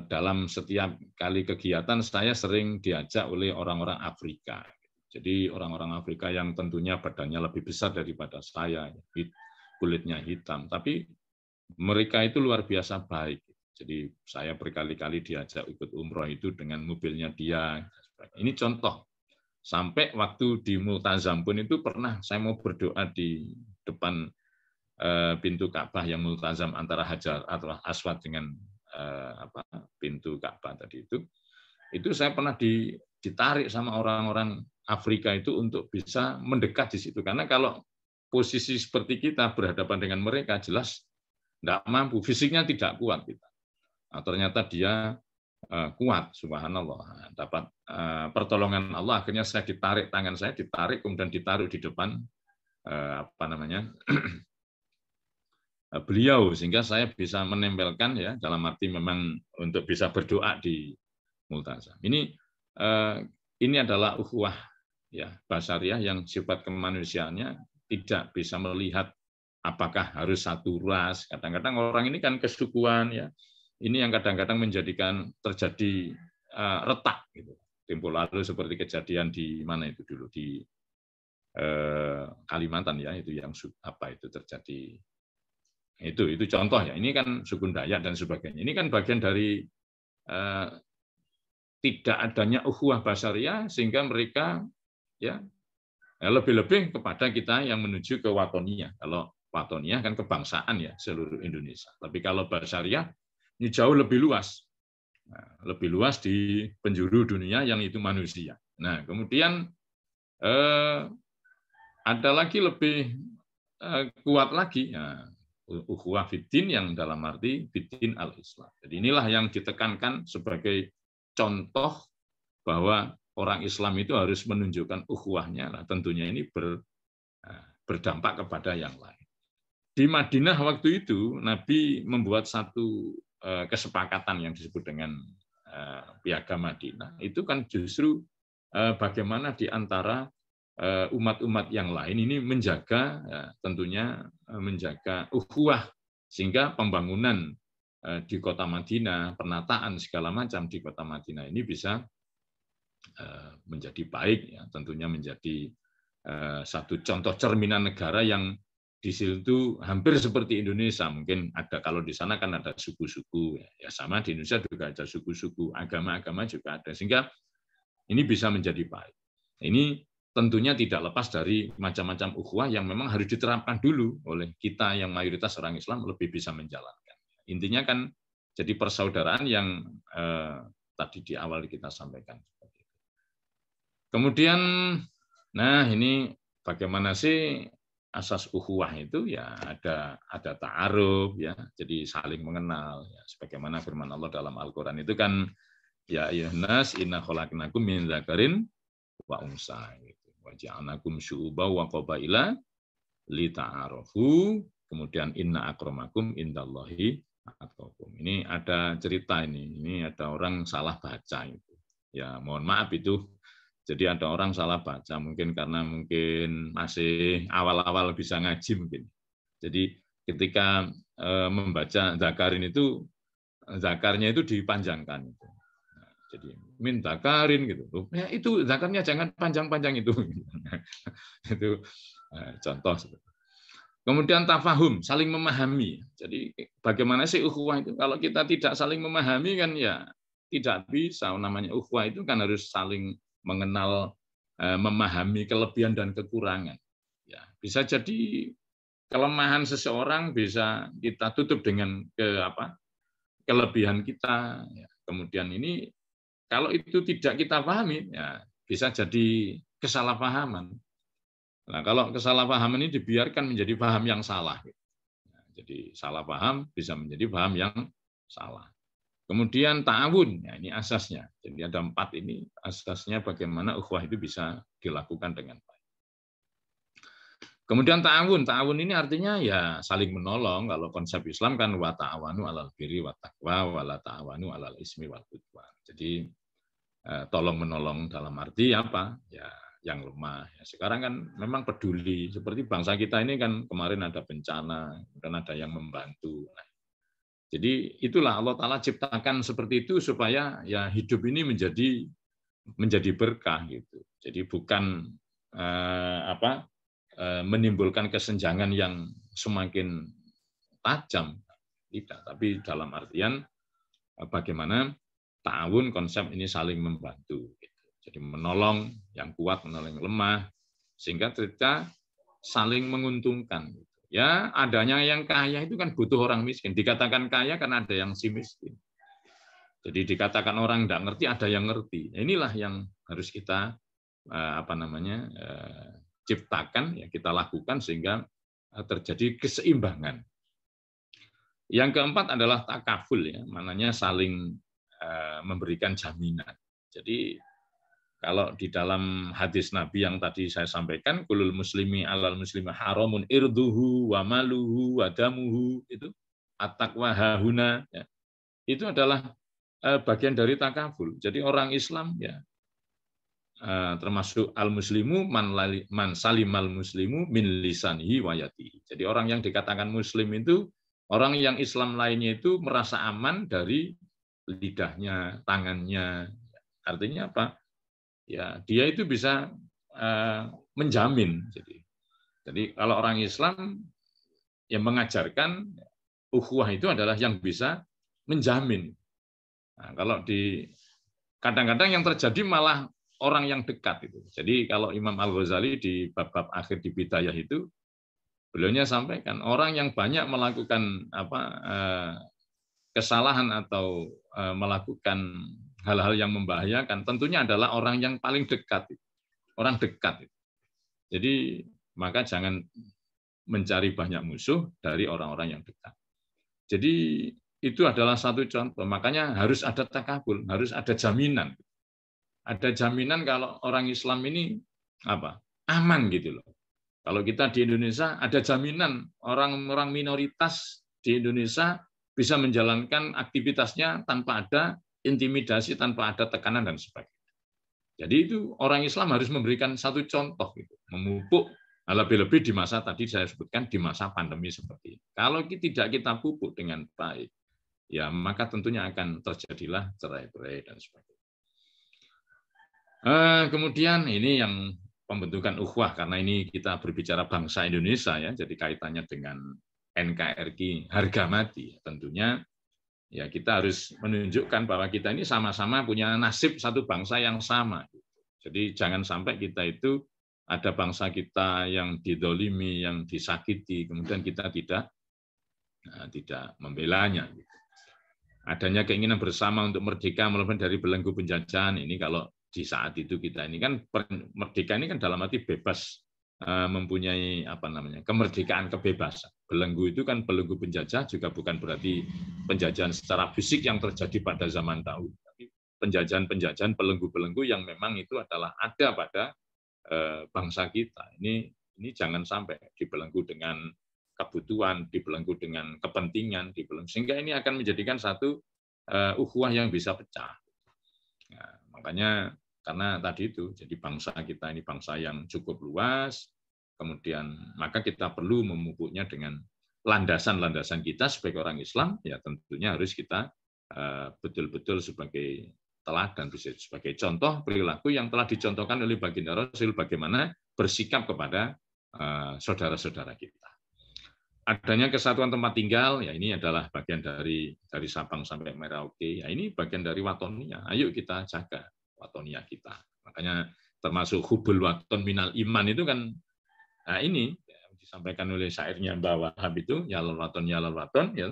dalam setiap kali kegiatan saya sering diajak oleh orang-orang Afrika. Jadi orang-orang Afrika yang tentunya badannya lebih besar daripada saya, kulitnya hitam, tapi mereka itu luar biasa baik. Jadi saya berkali-kali diajak ikut umroh itu dengan mobilnya dia. Ini contoh. Sampai waktu di Multazam pun itu pernah saya mau berdoa di depan pintu Ka'bah yang multazam antara Hajar atau Aswad dengan pintu Ka'bah tadi itu saya pernah ditarik sama orang-orang Afrika itu untuk bisa mendekat di situ, karena kalau posisi seperti kita berhadapan dengan mereka jelas nggak mampu, fisiknya tidak kuat kita. Nah, ternyata dia kuat, subhanallah, dapat pertolongan Allah. Akhirnya saya ditarik, tangan saya ditarik kemudian ditaruh di depan beliau, sehingga saya bisa menempelkan, ya, dalam arti memang untuk bisa berdoa di Multazam. Ini adalah ukhuwah, ya, basyariah yang sifat kemanusiaannya tidak bisa melihat apakah harus satu ras. Kadang-kadang orang ini kan kesukuan, ya. Ini yang kadang-kadang menjadikan terjadi retak gitu. Tempo lalu seperti kejadian di mana itu dulu di Kalimantan, ya, itu yang terjadi. Itu contoh, ya. Ini kan suku Dayak dan sebagainya. Ini kan bagian dari tidak adanya ukhuwah basyariah, sehingga mereka, ya, lebih-lebih kepada kita yang menuju ke watoniyah. Kalau watoniyah kan kebangsaan, ya, seluruh Indonesia. Tapi kalau basyariah ini jauh lebih luas. Lebih luas di penjuru dunia yang itu manusia. Nah, kemudian ada lagi lebih kuat lagi, ya, ukhuwah fiddin yang dalam arti fiddin al-Islam. Jadi inilah yang ditekankan sebagai contoh bahwa orang Islam itu harus menunjukkan ukhuwahnya. Nah, tentunya ini berdampak kepada yang lain. Di Madinah waktu itu Nabi membuat satu kesepakatan yang disebut dengan Piagam Madinah. Itu kan justru bagaimana di antara umat-umat yang lain ini menjaga, ya, tentunya menjaga ukhuwah, sehingga pembangunan di kota Madinah, penataan segala macam di kota Madinah ini bisa menjadi baik, ya, tentunya menjadi satu contoh cerminan negara yang di situ hampir seperti Indonesia. Mungkin ada, kalau di sana kan ada suku-suku, ya, sama di Indonesia juga ada suku-suku, agama-agama juga ada, sehingga ini bisa menjadi baik. Ini tentunya tidak lepas dari macam-macam ukhuwah yang memang harus diterapkan dulu oleh kita yang mayoritas orang Islam lebih bisa menjalankan. Intinya kan jadi persaudaraan yang tadi di awal kita sampaikan. Kemudian, nah, ini bagaimana sih asas ukhuwah itu, ya, ada ta'aruf, ya, jadi saling mengenal, ya, sebagaimana firman Allah dalam Al-Qur'an itu kan, ya ayyuhannas inna khalaqnakum min dzakarin wa unsa, gitu. Wa ja'alnakum syu'uban wa qabaila lita'arafu, kemudian inna akramakum indallahi atqakum. Ini ada cerita ini ada orang salah baca itu. Ya, mohon maaf itu. Jadi ada orang salah baca, mungkin karena masih awal-awal bisa ngaji mungkin. Jadi ketika membaca zakarin itu, zakarnya itu dipanjangkan. Jadi min zakarin gitu. Ya, itu zakarnya jangan panjang-panjang itu. Itu contoh. Kemudian tafahum, saling memahami. Jadi bagaimana sih ukhuwah itu? Kalau kita tidak saling memahami kan, ya, tidak bisa. Namanya ukhuwah itu kan harus saling mengenal, memahami kelebihan dan kekurangan. Ya, bisa jadi kelemahan seseorang bisa kita tutup dengan kelebihan kita. Ya. Kemudian ini kalau itu tidak kita pahami, ya, bisa jadi kesalahpahaman. Nah, kalau kesalahpahaman ini dibiarkan menjadi paham yang salah. Nah, jadi salah paham bisa menjadi paham yang salah. Kemudian ta'awun, ya, ini asasnya. Jadi ada 4 ini asasnya bagaimana ukhuwah itu bisa dilakukan dengan baik. Kemudian ta'awun ini artinya, ya, saling menolong. Kalau konsep Islam kan wa ta'awanu 'alal birri wat taqwa wa la ta'awanu 'alal ismi wal 'udwan. Jadi tolong menolong dalam arti apa? Ya, yang lemah. Ya, sekarang kan memang peduli. Seperti bangsa kita ini kan kemarin ada bencana, dan ada yang membantu. Nah, jadi itulah Allah Ta'ala ciptakan seperti itu supaya, ya, hidup ini menjadi berkah gitu. Jadi bukan menimbulkan kesenjangan yang semakin tajam. tidak. Tapi dalam artian bagaimana ta'awun, konsep ini saling membantu. Jadi menolong yang kuat, menolong yang lemah, sehingga kita saling menguntungkan. Ya, adanya yang kaya itu kan butuh orang miskin. Dikatakan kaya karena ada yang si miskin. Jadi dikatakan orang tidak ngerti, ada yang ngerti. Inilah yang harus kita ciptakan, ya kita lakukan sehingga terjadi keseimbangan. Yang keempat adalah takaful, ya, maknanya saling memberikan jaminan. Jadi kalau di dalam hadis Nabi yang tadi saya sampaikan, kulul muslimi alal muslimi haramun irduhu wa maluhu wa damuhu, itu at-taqwa hahuna, ya. Itu adalah bagian dari takaful. Jadi orang Islam, ya, termasuk al-muslimu man salimal muslimu min lisanihi wa yadihi. Jadi orang yang dikatakan muslim itu orang yang Islam lainnya itu merasa aman dari lidahnya, tangannya. Artinya apa? Ya, dia itu bisa menjamin. Jadi kalau orang Islam yang mengajarkan ukhuwah itu adalah yang bisa menjamin. Nah, kalau kadang-kadang yang terjadi malah orang yang dekat itu. Jadi kalau Imam Al-Ghazali di bab-bab akhir di Bidayah itu, beliaunya sampaikan orang yang banyak melakukan kesalahan atau melakukan hal-hal yang membahayakan tentunya adalah orang yang paling dekat, orang dekat. Jadi maka jangan mencari banyak musuh dari orang-orang yang dekat. Jadi itu adalah satu contoh. Makanya harus ada takabul, harus ada jaminan. Ada jaminan kalau orang Islam ini aman gitu loh. Kalau kita di Indonesia ada jaminan orang-orang minoritas di Indonesia bisa menjalankan aktivitasnya tanpa ada intimidasi, tanpa ada tekanan dan sebagainya. Jadi itu orang Islam harus memberikan satu contoh, gitu, memupuk, lebih-lebih di masa tadi saya sebutkan di masa pandemi seperti ini. Kalau tidak kita pupuk dengan baik, ya maka tentunya akan terjadilah cerai-berai dan sebagainya. Kemudian ini yang pembentukan ukhuwah, karena ini kita berbicara bangsa Indonesia, ya, jadi kaitannya dengan NKRI harga mati. Tentunya ya kita harus menunjukkan bahwa kita ini sama-sama punya nasib satu bangsa yang sama. Jadi jangan sampai kita itu ada bangsa kita yang didolimi, yang disakiti, kemudian kita tidak membelanya. Adanya keinginan bersama untuk merdeka melepas dari belenggu penjajahan, ini kalau di saat itu kita ini kan merdeka ini kan dalam arti bebas, mempunyai kemerdekaan, kebebasan. Belenggu itu kan belenggu penjajah juga bukan berarti penjajahan secara fisik yang terjadi pada zaman dahulu, tapi penjajahan-penjajahan belenggu-belenggu yang memang itu adalah ada pada bangsa kita. Ini jangan sampai dibelenggu dengan kebutuhan, dibelenggu dengan kepentingan, sehingga ini akan menjadikan satu ukhuwah yang bisa pecah. Nah, makanya karena tadi itu, jadi bangsa kita ini bangsa yang cukup luas, kemudian maka kita perlu memupuknya dengan landasan-landasan kita sebagai orang Islam, ya tentunya harus kita betul-betul sebagai teladan, sebagai contoh perilaku yang telah dicontohkan oleh baginda Rasul, bagaimana bersikap kepada saudara-saudara kita. Adanya kesatuan tempat tinggal, ya ini adalah bagian dari Sabang sampai Merauke, ya ini bagian dari watonia. Ayo kita jaga watonia kita. Makanya termasuk hubul waton minal iman itu kan, nah ini disampaikan oleh syairnya Mbak Wahab itu, ya waton, ya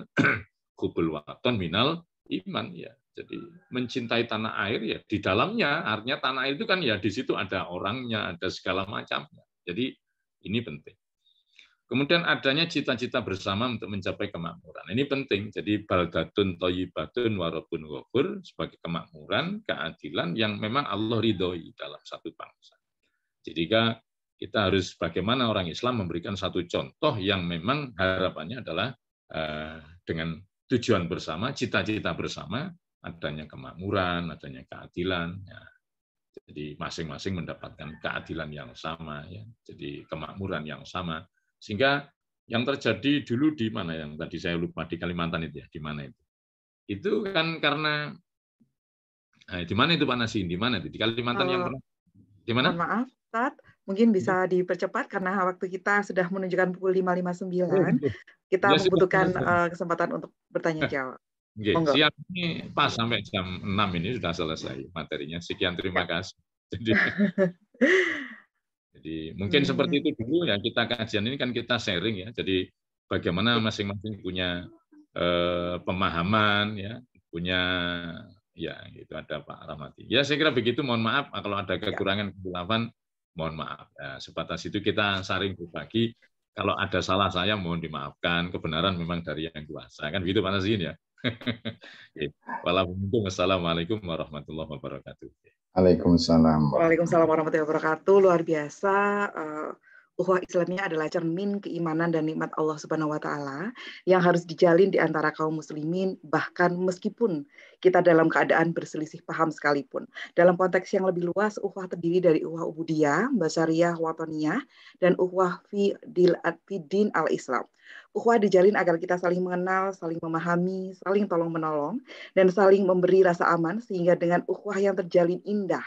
hubul waton minal iman, ya. Jadi mencintai tanah air, ya di dalamnya, artinya tanah air itu kan ya di situ ada orangnya, ada segala macamnya. Jadi ini penting. Kemudian adanya cita-cita bersama untuk mencapai kemakmuran. Ini penting. Jadi baldatun thayyibatun wa rabbun ghafur sebagai kemakmuran, keadilan yang memang Allah ridhoi dalam satu bangsa. Jadi kita harus bagaimana orang Islam memberikan satu contoh yang memang harapannya adalah dengan tujuan bersama, cita-cita bersama, adanya kemakmuran, adanya keadilan. Ya. Jadi masing-masing mendapatkan keadilan yang sama, ya. Jadi kemakmuran yang sama. Sehingga yang terjadi dulu di mana yang tadi saya lupa, di Kalimantan itu, ya, di mana itu? Itu kan karena di mana itu Pak Nasin? Di mana itu? Di Kalimantan yang pernah? Di mana? Mohon maaf, Ustaz. Mungkin bisa dipercepat karena waktu kita sudah menunjukkan pukul 5.59. Kita Ya, membutuhkan silakan. kesempatan untuk bertanya jawab. Oke, Monggo. siang ini pas sampai jam 6 ini sudah selesai materinya. Sekian, terima kasih. Jadi mungkin seperti itu dulu ya, kita kajian ini kan kita sharing ya. Jadi bagaimana masing-masing punya pemahaman ya, punya ya gitu, ada Pak Rahmati. Ya saya kira begitu, mohon maaf kalau ada kekurangan kesilapan, mohon maaf. Ya, sebatas itu kita saling berbagi. Kalau ada salah saya mohon dimaafkan, kebenaran memang dari yang kuasa. Kan begitu Pak Nasin ya. Wassalamualaikum warahmatullahi wabarakatuh. Waalaikumsalam. Waalaikumsalam warahmatullahi wabarakatuh. Luar biasa. Ukhuwah Islamiyah adalah cermin keimanan dan nikmat Allah Subhanahu wa taala yang harus dijalin di antara kaum muslimin bahkan meskipun kita dalam keadaan berselisih paham sekalipun. Dalam konteks yang lebih luas, ukhuwah terdiri dari ukhuwah ubudiyah, basyariyah, watoniyah, dan ukhuwah fi din al-Islam. Ukhuwah dijalin agar kita saling mengenal, saling memahami, saling tolong-menolong, dan saling memberi rasa aman sehingga dengan ukhuwah yang terjalin indah,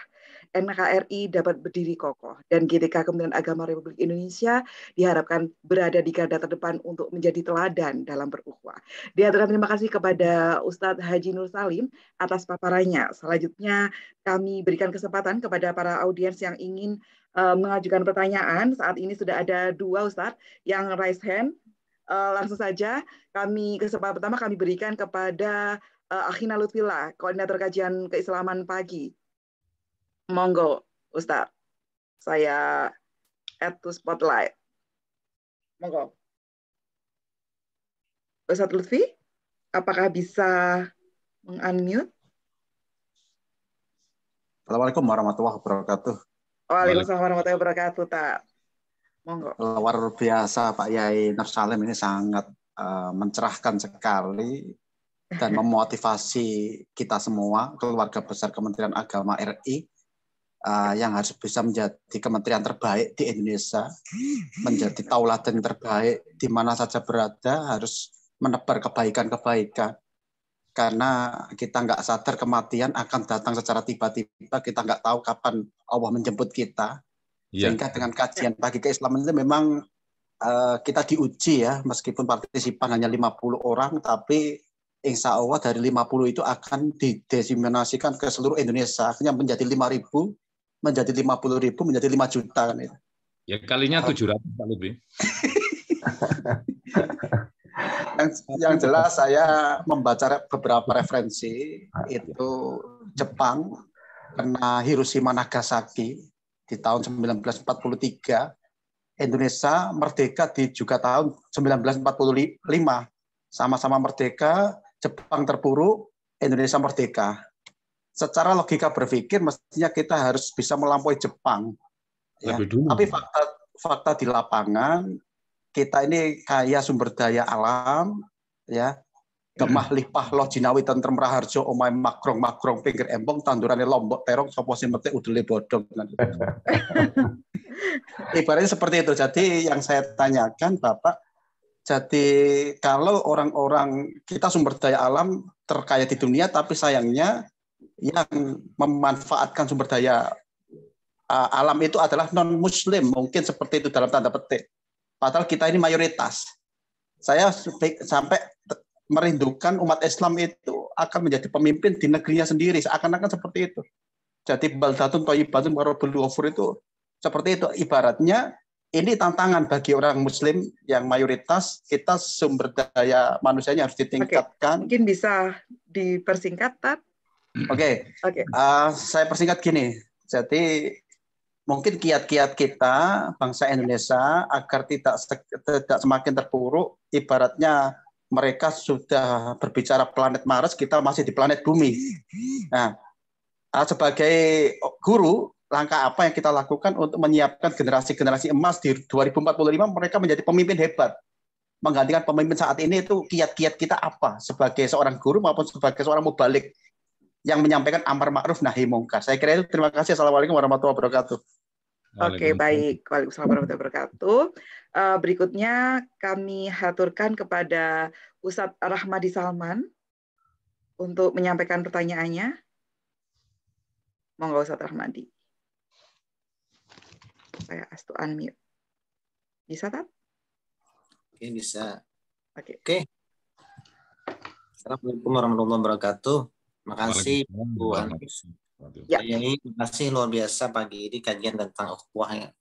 NKRI dapat berdiri kokoh dan GTK Kementerian Agama Republik Indonesia diharapkan berada di garda terdepan untuk menjadi teladan dalam berukhuwah. Diaturkan terima kasih kepada Ustadz Haji Nur Salim atas paparannya. Selanjutnya kami berikan kesempatan kepada para audiens yang ingin mengajukan pertanyaan. Saat ini sudah ada 2 Ustadz yang raise hand. Langsung saja kesempatan pertama kami berikan kepada Akhina Lutfillah, Koordinator Kajian Keislaman Pagi. Monggo, Ustaz. Saya add to spotlight. Monggo. Ustaz Lutfi, apakah bisa meng-unmute? Assalamualaikum warahmatullahi wabarakatuh. Waalaikumsalam warahmatullahi wabarakatuh, Tak. Monggo. Luar biasa Pak Yai Nur Salim ini sangat mencerahkan sekali dan memotivasi kita semua, keluarga besar Kementerian Agama RI, yang harus bisa menjadi kementerian terbaik di Indonesia, menjadi tauladan terbaik di mana saja berada, harus menebar kebaikan-kebaikan. Karena kita nggak sadar kematian akan datang secara tiba-tiba, kita nggak tahu kapan Allah menjemput kita. Sehingga dengan kajian pagi keislaman itu memang kita diuji ya, meskipun partisipan hanya 50 orang, tapi insya Allah dari 50 itu akan didesiminasikan ke seluruh Indonesia, akhirnya menjadi 5.000, menjadi 50.000, menjadi 5 juta kan itu. Ya kalinya 700 Pak Lutfi. Yang jelas saya membaca beberapa referensi itu Jepang kena Hiroshima Nagasaki di tahun 1943, Indonesia merdeka di juga tahun 1945, sama-sama merdeka, Jepang terpuruk, Indonesia merdeka. Secara logika berpikir mestinya kita harus bisa melampaui Jepang. Ya. Tapi fakta di lapangan kita ini kaya sumber daya alam, ya, gemah lipah loh jinawi tentrem raharjo omai makrong pinggir embong tandurane lombok terong sopo simete udele bodong. Ibaratnya seperti itu. Jadi yang saya tanyakan Bapak, jadi kalau orang-orang kita sumber daya alam terkaya di dunia, tapi sayangnya yang memanfaatkan sumber daya alam itu adalah non-muslim, mungkin seperti itu dalam tanda petik. Padahal kita ini mayoritas. Saya sampai merindukan umat Islam itu akan menjadi pemimpin di negerinya sendiri, seakan-akan seperti itu. Jadi baldatun thayyibatun wa rabbul ghafur itu seperti itu. Ibaratnya ini tantangan bagi orang Muslim yang mayoritas, kita sumber daya manusianya harus ditingkatkan. Mungkin bisa dipersingkat, Tat? Oke. Saya persingkat gini. Jadi mungkin kiat-kiat kita bangsa Indonesia agar tidak semakin terpuruk, ibaratnya mereka sudah berbicara planet Mars, kita masih di planet bumi. Nah, sebagai guru, langkah apa yang kita lakukan untuk menyiapkan generasi-generasi emas di 2045 mereka menjadi pemimpin hebat? Menggantikan pemimpin saat ini itu kiat-kiat kita apa? Sebagai seorang guru maupun sebagai seorang mubalik yang menyampaikan amar ma'ruf nahi mungkar. Saya kira itu. Terima kasih. Assalamualaikum warahmatullahi wabarakatuh. Oke, baik. Waalaikumsalam warahmatullahi wabarakatuh. Berikutnya kami haturkan kepada Ustadz Rahmadi Salman untuk menyampaikan pertanyaannya. Monggo Ustadz Rahmadi. saya ask to unmute. Bisa, Tat? Oke, bisa. Oke. Oke. Assalamualaikum warahmatullahi wabarakatuh. Makasih Bu Anis. Ya. Terima kasih luar biasa pagi ini kajian tentang ukhuwah ya.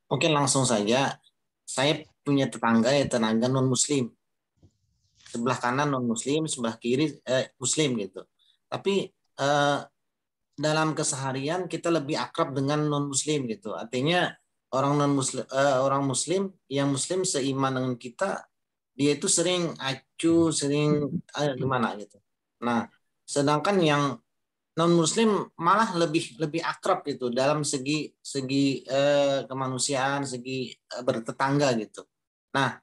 Mungkin langsung saja. Saya punya tetangga non muslim. Sebelah kanan non muslim, sebelah kiri muslim gitu. Tapi dalam keseharian kita lebih akrab dengan non muslim gitu. Artinya orang muslim yang muslim seiman dengan kita, dia itu sering acuh, sering gimana gitu. Nah, sedangkan yang non muslim malah lebih akrab gitu dalam segi kemanusiaan, segi bertetangga gitu. Nah,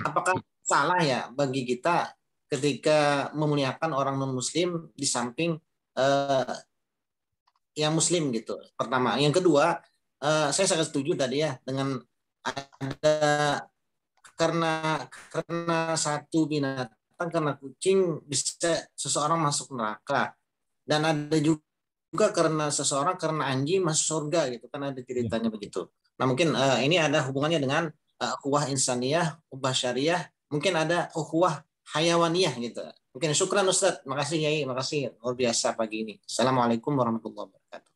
apakah salah ya bagi kita ketika memuliakan orang non muslim di samping yang muslim gitu? Pertama, yang kedua, saya sangat setuju tadi ya dengan ada karena satu binatang, karena kucing bisa seseorang masuk neraka, dan ada juga karena anjing masuk surga gitu, kan ada ceritanya begitu. Nah, mungkin ini ada hubungannya dengan ukhuwah insaniyah, ukhuwah syariah, mungkin ada ukhuwah hayawaniyah gitu. Mungkin syukran Ustaz, makasih Yai, makasih luar biasa pagi ini. Assalamualaikum warahmatullahi wabarakatuh.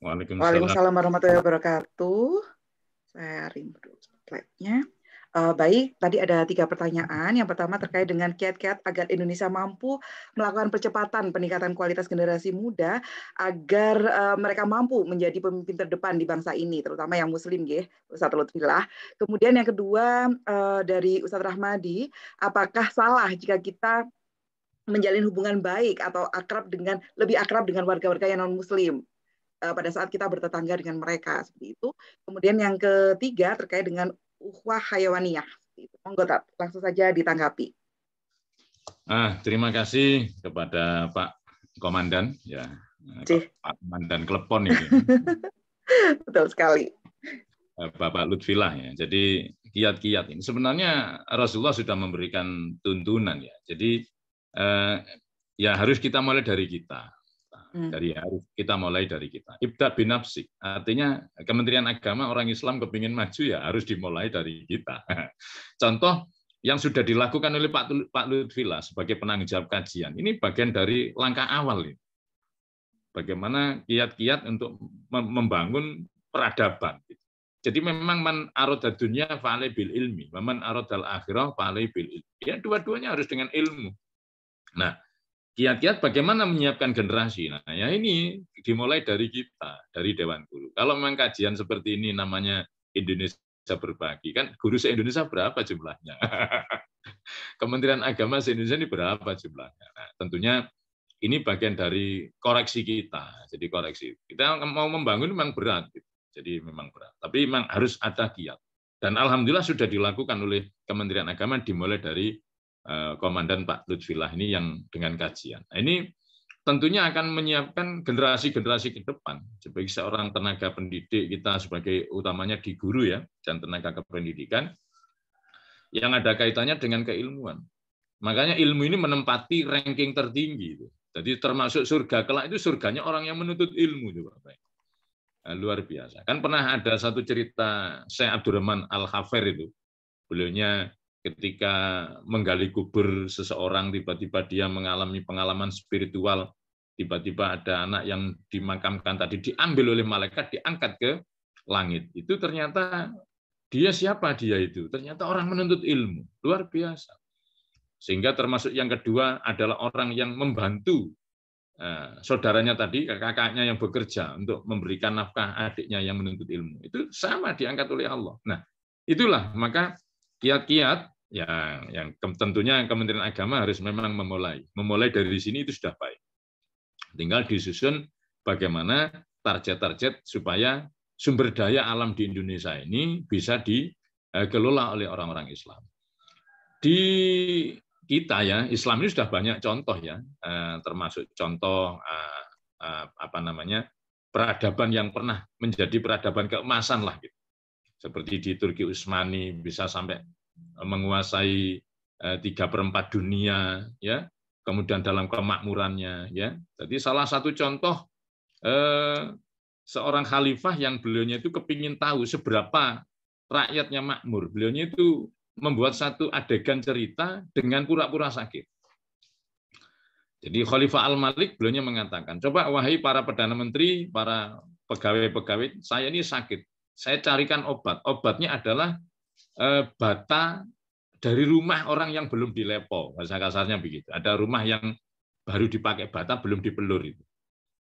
Waalaikumsalam warahmatullahi wabarakatuh. Saya remove dulu slide-nya. Baik, tadi ada 3 pertanyaan. Yang pertama terkait dengan kiat-kiat agar Indonesia mampu melakukan percepatan peningkatan kualitas generasi muda agar mereka mampu menjadi pemimpin terdepan di bangsa ini, terutama yang muslim, nggih, Ustadz Lutfillah. Kemudian yang kedua dari Ustadz Rahmadi, apakah salah jika kita menjalin hubungan baik atau lebih akrab dengan warga-warga yang non-muslim pada saat kita bertetangga dengan mereka, seperti itu. Kemudian yang ketiga terkait dengan ukhuwah hayawaniyah. Monggo, langsung saja ditanggapi. Terima kasih kepada Pak Komandan, ya, Pak Komandan Klepon ini. Betul sekali. Bapak Lutfillah ya. Jadi kiat-kiat ini sebenarnya Rasulullah sudah memberikan tuntunan ya. Jadi ya harus kita mulai dari kita. Kita mulai dari kita. Ibda binafsik, artinya Kementerian Agama orang Islam kepingin maju ya harus dimulai dari kita. Contoh yang sudah dilakukan oleh Pak Lutfillah sebagai penanggung jawab kajian, ini bagian dari langkah awal ini. Bagaimana kiat-kiat untuk membangun peradaban. Jadi memang man aradad dunya fa'alai bil ilmi, wa man aradal akhirah fa'alai bil ilmi. Ya dua-duanya harus dengan ilmu. Nah, kiat-kiat bagaimana menyiapkan generasi. Nah, ya ini dimulai dari kita, dari Dewan Guru. Kalau memang kajian seperti ini namanya Indonesia Berbagi, kan guru se-Indonesia berapa jumlahnya? Kementerian Agama se-Indonesia ini berapa jumlahnya? Nah, tentunya ini bagian dari koreksi kita. Jadi koreksi. Kita mau membangun memang berat. Gitu. Jadi memang berat. Tapi memang harus ada kiat. Dan alhamdulillah sudah dilakukan oleh Kementerian Agama dimulai dari Komandan Pak Lutfillah ini yang dengan kajian. Nah, ini tentunya akan menyiapkan generasi-generasi ke depan. Sebagai seorang tenaga pendidik, kita sebagai utamanya di guru ya, dan tenaga kependidikan, yang ada kaitannya dengan keilmuan. Makanya ilmu ini menempati ranking tertinggi. Jadi termasuk surga kelak itu surganya orang yang menuntut ilmu. Nah, luar biasa. Kan pernah ada satu cerita Syekh Abdurrahman Al-Khafir itu. Beliaunya ketika menggali kubur seseorang, tiba-tiba dia mengalami pengalaman spiritual, tiba-tiba ada anak yang dimakamkan tadi, diambil oleh malaikat, diangkat ke langit. Itu ternyata dia siapa dia itu? Ternyata orang menuntut ilmu. Luar biasa. Sehingga termasuk yang kedua adalah orang yang membantu saudaranya tadi, kakaknya yang bekerja untuk memberikan nafkah adiknya yang menuntut ilmu. Itu sama diangkat oleh Allah. Nah, itulah maka kiat-kiat yang tentunya Kementerian Agama harus memang memulai dari sini itu sudah baik. Tinggal disusun bagaimana target-target supaya sumber daya alam di Indonesia ini bisa dikelola oleh orang-orang Islam. Di kita ya Islam ini sudah banyak contoh ya, termasuk contoh peradaban yang pernah menjadi peradaban keemasan lah gitu. Seperti di Turki Utsmani bisa sampai menguasai 3/4 dunia ya, kemudian dalam kemakmurannya ya. Jadi salah satu contoh seorang khalifah yang beliaunya itu kepingin tahu seberapa rakyatnya makmur. Beliaunya itu membuat satu adegan cerita dengan pura-pura sakit. Jadi Khalifah Al-Malik beliaunya mengatakan, coba wahai para Perdana Menteri, para pegawai-pegawai, saya ini sakit. Saya carikan obat. Obatnya adalah bata dari rumah orang yang belum dilepo. Bahasa kasarnya begitu. Ada rumah yang baru dipakai bata, belum dipelur.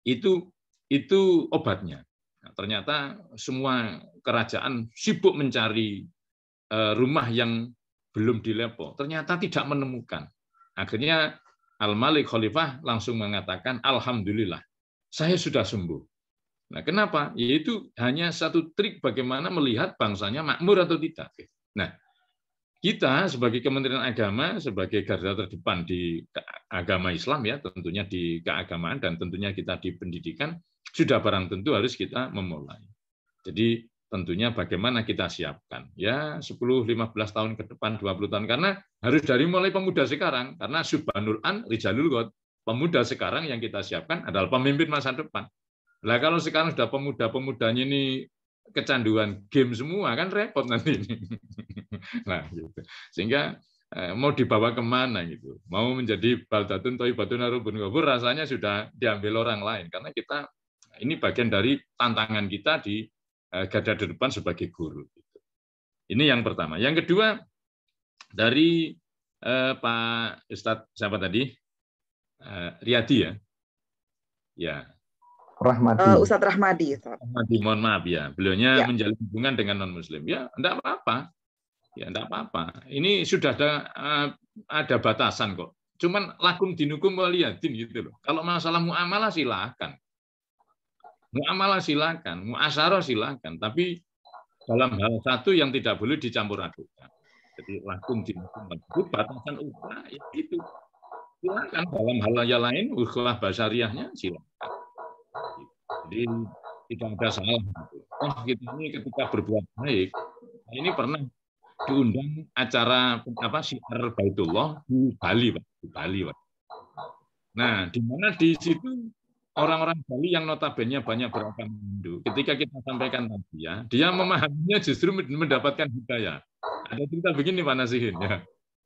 Itu obatnya. Nah, ternyata semua kerajaan sibuk mencari rumah yang belum dilepo. Ternyata tidak menemukan. Akhirnya Al-Malik Khalifah langsung mengatakan, Alhamdulillah, saya sudah sembuh. Nah, kenapa? Yaitu hanya satu trik bagaimana melihat bangsanya makmur atau tidak. Nah, kita sebagai Kementerian Agama, sebagai garda terdepan di agama Islam, ya tentunya di keagamaan dan tentunya kita di pendidikan, sudah barang tentu harus kita memulai. Jadi tentunya bagaimana kita siapkan. Ya 10-15 tahun ke depan, 20 tahun. Karena harus dari mulai pemuda sekarang. Karena Subhanul An, Rijalul Ghad. Pemuda sekarang yang kita siapkan adalah pemimpin masa depan. Nah kalau sekarang sudah pemuda-pemudanya ini kecanduan game semua, kan repot nanti ini. Nah, gitu. Sehingga mau dibawa kemana gitu. Mau menjadi baldatun thayyibatun arubun ghafur, rasanya sudah diambil orang lain. Karena kita, ini bagian dari tantangan kita di garda terdepan sebagai guru. Ini yang pertama. Yang kedua, dari Pak Ustadz siapa tadi? Riyadi ya? Ya. Rahmadi. Ustadz Rahmadi. Rahmadi, mohon maaf ya. Beliaunya menjalin hubungan dengan non-muslim. Ya, enggak apa-apa. Ya, enggak apa-apa. Ini sudah ada batasan kok. Cuman lakum dinukum waliyadin gitu loh. Kalau masalah muamalah silakan. Muamalah silakan, muasyarah silakan, tapi dalam hal satu yang tidak boleh dicampur adukan. Jadi lakum dinukum itu batasan ukhuwah itu silakan. Dalam hal yang lain ukhuwah basyariahnya silakan. Jadi tidak ada salah. Oh kita ini ketika berbuat baik, ini pernah diundang acara syiar Baitullah di Bali, Pak. Di Bali, Pak. Nah, di mana di situ orang-orang Bali yang notabene banyak beragama Hindu, ketika kita sampaikan tarbiyah, dia memahaminya justru mendapatkan hidayah. Ada cerita begini Pak Nasihin ya.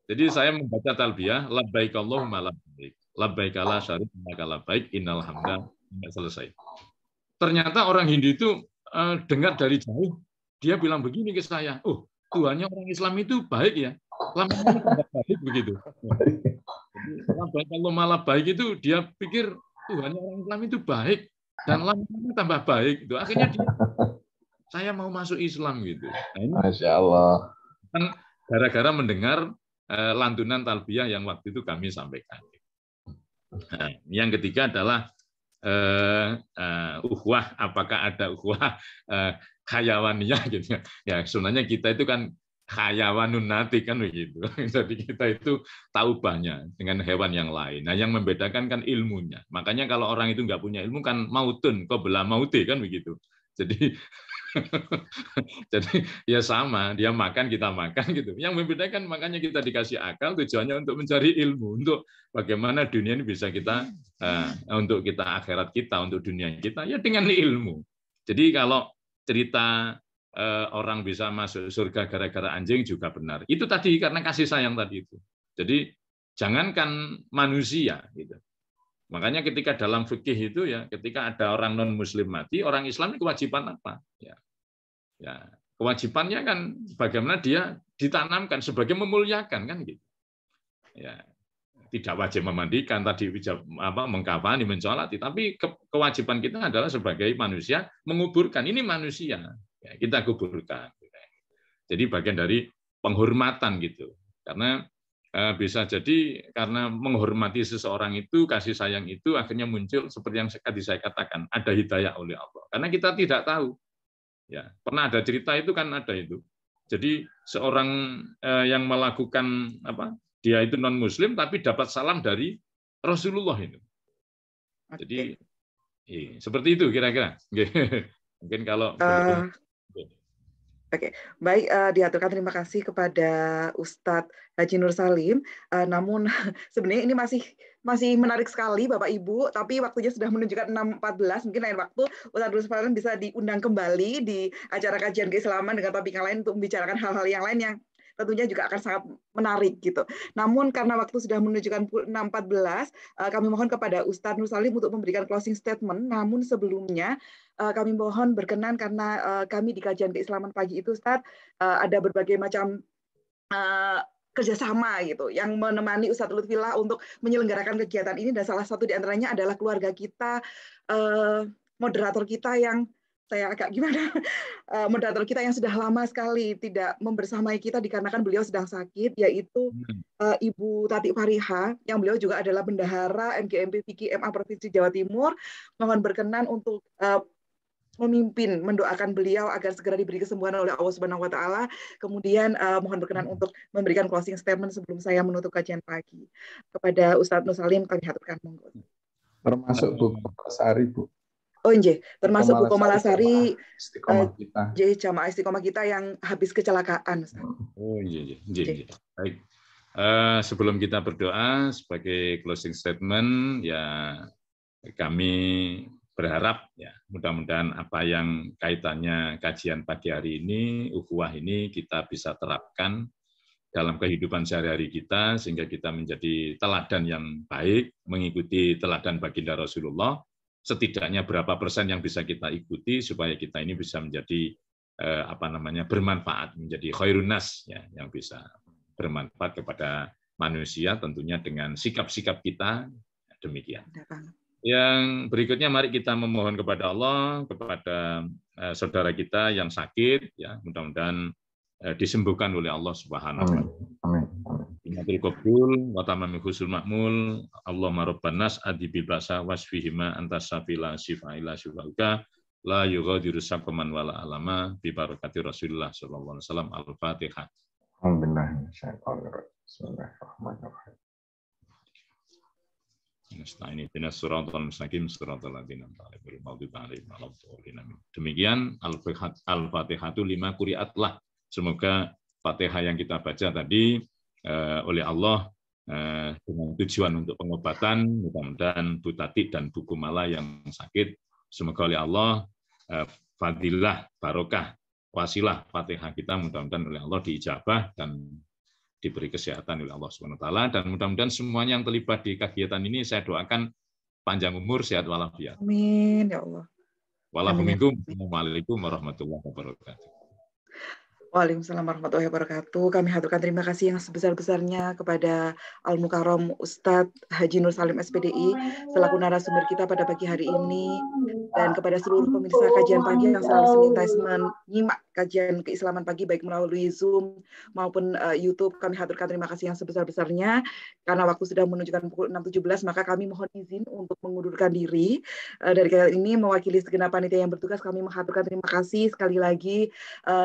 Jadi saya membaca talbiyah, labbaik Allahumma labbaik, labbaik la syarika laka labbaik, innal hamda, sampai selesai. Ternyata orang Hindu itu dengar dari jauh, dia bilang begini ke saya, oh Tuhannya orang Islam itu baik ya, lama-lama baik begitu. Jadi labbaik Allahumma labbaik itu dia pikir Tuhannya orang Islam itu baik dan lama-lama tambah baik. Itu akhirnya saya mau masuk Islam gitu. Nah, ini Masya Allah. Kan gara-gara mendengar lantunan talbiyah yang waktu itu kami sampaikan. Nah, yang ketiga adalah ukhuwah. Apakah ada ukhuwah hayawaniyah gitu? Ya sebenarnya kita itu kan hayawanun natik kan begitu. Jadi kita itu tahu banyak dengan hewan yang lain. Nah, yang membedakan kan ilmunya. Makanya kalau orang itu nggak punya ilmu kan mautun, qabla mauti kan begitu. Jadi jadi ya sama, dia makan kita makan gitu. Yang membedakan makanya kita dikasih akal tujuannya untuk mencari ilmu, untuk bagaimana dunia ini bisa kita untuk kita akhirat kita, untuk dunia kita ya dengan ilmu. Jadi kalau cerita orang bisa masuk surga gara-gara anjing juga benar. Itu tadi karena kasih sayang tadi itu. Jadi jangankan manusia gitu. Makanya ketika dalam fikih itu ya, ketika ada orang non muslim mati, orang Islam ini kewajiban apa? Ya, kewajibannya kan bagaimana dia ditanamkan sebagai memuliakan kan gitu. Ya, tidak wajib memandikan tadi mengkafani, mencolati, tapi kewajiban kita adalah sebagai manusia menguburkan. Ini manusia. Ya, kita kuburkan. Jadi bagian dari penghormatan gitu. Karena bisa jadi karena menghormati seseorang itu, kasih sayang itu akhirnya muncul seperti yang tadi saya katakan, ada hidayah oleh Allah. Karena kita tidak tahu. Ya, pernah ada cerita itu kan ada itu. Jadi seorang yang melakukan dia itu non muslim tapi dapat salam dari Rasulullah itu. Jadi seperti itu kira-kira. Mungkin kalau Oke, baik, diaturkan terima kasih kepada Ustadz Haji Nur Salim. Namun sebenarnya ini masih menarik sekali Bapak Ibu, tapi waktunya sudah menunjukkan 6.14. Mungkin lain waktu Ustadz Nur Salim bisa diundang kembali di acara kajian keislaman dengan topik yang lain untuk membicarakan hal-hal yang lain yang tentunya juga akan sangat menarik gitu. Namun karena waktu sudah menunjukkan 6.14, kami mohon kepada Ustadz Nur Salim untuk memberikan closing statement. Namun sebelumnya kami mohon berkenan karena kami di kajian keislaman pagi itu Ustadz ada berbagai macam kerjasama gitu yang menemani Ustadz Lutfillah untuk menyelenggarakan kegiatan ini, dan salah satu di antaranya adalah keluarga kita, moderator kita yang moderator kita yang sudah lama sekali tidak membersamai kita dikarenakan beliau sedang sakit, yaitu Ibu Tati Fariha, yang beliau juga adalah bendahara MGMP Fikih MA Provinsi Jawa Timur. Mohon berkenan untuk memimpin, mendoakan beliau agar segera diberi kesembuhan oleh Allah Subhanahu wa taala. Kemudian mohon berkenan untuk memberikan closing statement sebelum saya menutup kajian pagi. Kepada Ustadz Nur Salim kami haturkan monggo. Termasuk Bu Komalasari, Bu. Oh nggih, termasuk Bu Komalasari Istiqomah kita. Jamaah Istiqomah kita yang habis kecelakaan. Oh iya. Baik. Sebelum kita berdoa sebagai closing statement, ya kami berharap ya mudah-mudahan apa yang kaitannya kajian pagi hari ini, ukhuwah ini kita bisa terapkan dalam kehidupan sehari-hari kita sehingga kita menjadi teladan yang baik, mengikuti teladan baginda Rasulullah. Setidaknya berapa persen yang bisa kita ikuti supaya kita ini bisa menjadi bermanfaat, menjadi khairun nas ya, yang bisa bermanfaat kepada manusia tentunya dengan sikap-sikap kita demikian. Yang berikutnya mari kita memohon kepada Allah, kepada saudara kita yang sakit, ya mudah-mudahan disembuhkan oleh Allah Subhanahu wa taala. Amin. Innatul qabul wa tamamul husnul ma'mul. Allahumma rabban nas adibil basa wasfihima antas safila sifaila syufauka la yughadiru saqaman wala alama bi barakati Rasulullah sallallahu alaihi wasallam. Al-Fatihah. Alhamdulillah. Bismillahirrahmanirrahim. Demikian Al-Fatihah itu 5 qiraatlah. Semoga Fatihah yang kita baca tadi oleh Allah dengan tujuan untuk pengobatan, mudah-mudahan Bu Tati dan Bu Kumala yang sakit, semoga oleh Allah fadilah, barokah, wasilah Fatihah kita mudah-mudahan oleh Allah diijabah dan diberi kesehatan oleh Allah Subhanahu wa taala, dan mudah-mudahan semuanya yang terlibat di kegiatan ini saya doakan panjang umur, sehat walafiat. Amin ya Allah. Waalaikumsalam warahmatullahi wabarakatuh. Waalaikumsalam warahmatullahi wabarakatuh. Kami haturkan terima kasih yang sebesar-besarnya kepada Al-Mukarram Ustadz Haji Nur Salim SPDI selaku narasumber kita pada pagi hari ini, dan kepada seluruh pemirsa kajian pagi yang selalu senantiasa menyimak kajian keislaman pagi baik melalui Zoom maupun YouTube. Kami haturkan terima kasih yang sebesar-besarnya. Karena waktu sudah menunjukkan pukul 6.17, maka kami mohon izin untuk mengundurkan diri dari kali ini. Mewakili segenap panitia yang bertugas, kami menghaturkan terima kasih sekali lagi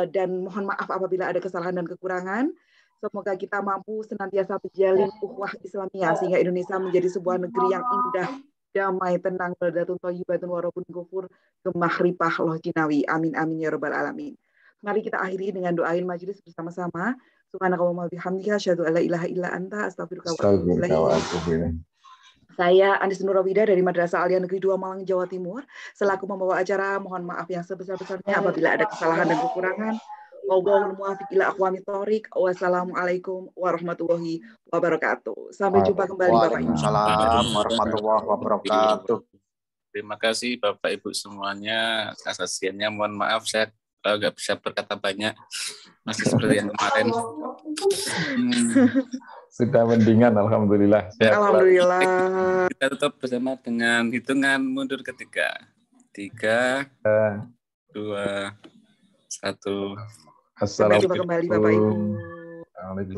dan mohon maaf apabila ada kesalahan dan kekurangan. Semoga kita mampu senantiasa menjalin ukhuwah Islamiyah sehingga Indonesia menjadi sebuah negeri yang indah, damai, tenang, baldatun thayyibatun warabun ghafur, gemah ripah loh jinawi. Amin amin ya rabbal alamin. Mari kita akhiri dengan doain majelis bersama-sama. Subhanakallahumma bihamdika asyhadu an la ilaha illa anta astaghfiruka wa atubu ilaik. Saya Anis Nurawida dari Madrasah Alia Negeri 2 Malang, Jawa Timur, selaku membawa acara. Mohon maaf yang sebesar-besarnya apabila ada kesalahan dan kekurangan. Wallahul muwaffiq ila aqwamit thoriq. Wassalamualaikum warahmatullahi wabarakatuh. Sampai jumpa kembali Bapak Ibu. Waalaikumsalam warahmatullahi wabarakatuh. Terima kasih Bapak Ibu semuanya. Kesaksiannya mohon maaf saya nggak bisa berkata banyak, masih seperti yang kemarin. Sudah mendingan, alhamdulillah. Alhamdulillah. Kita tutup bersama dengan hitungan mundur ketiga. 3, 2, 1. Sampai jumpa kembali Bapak Ibu.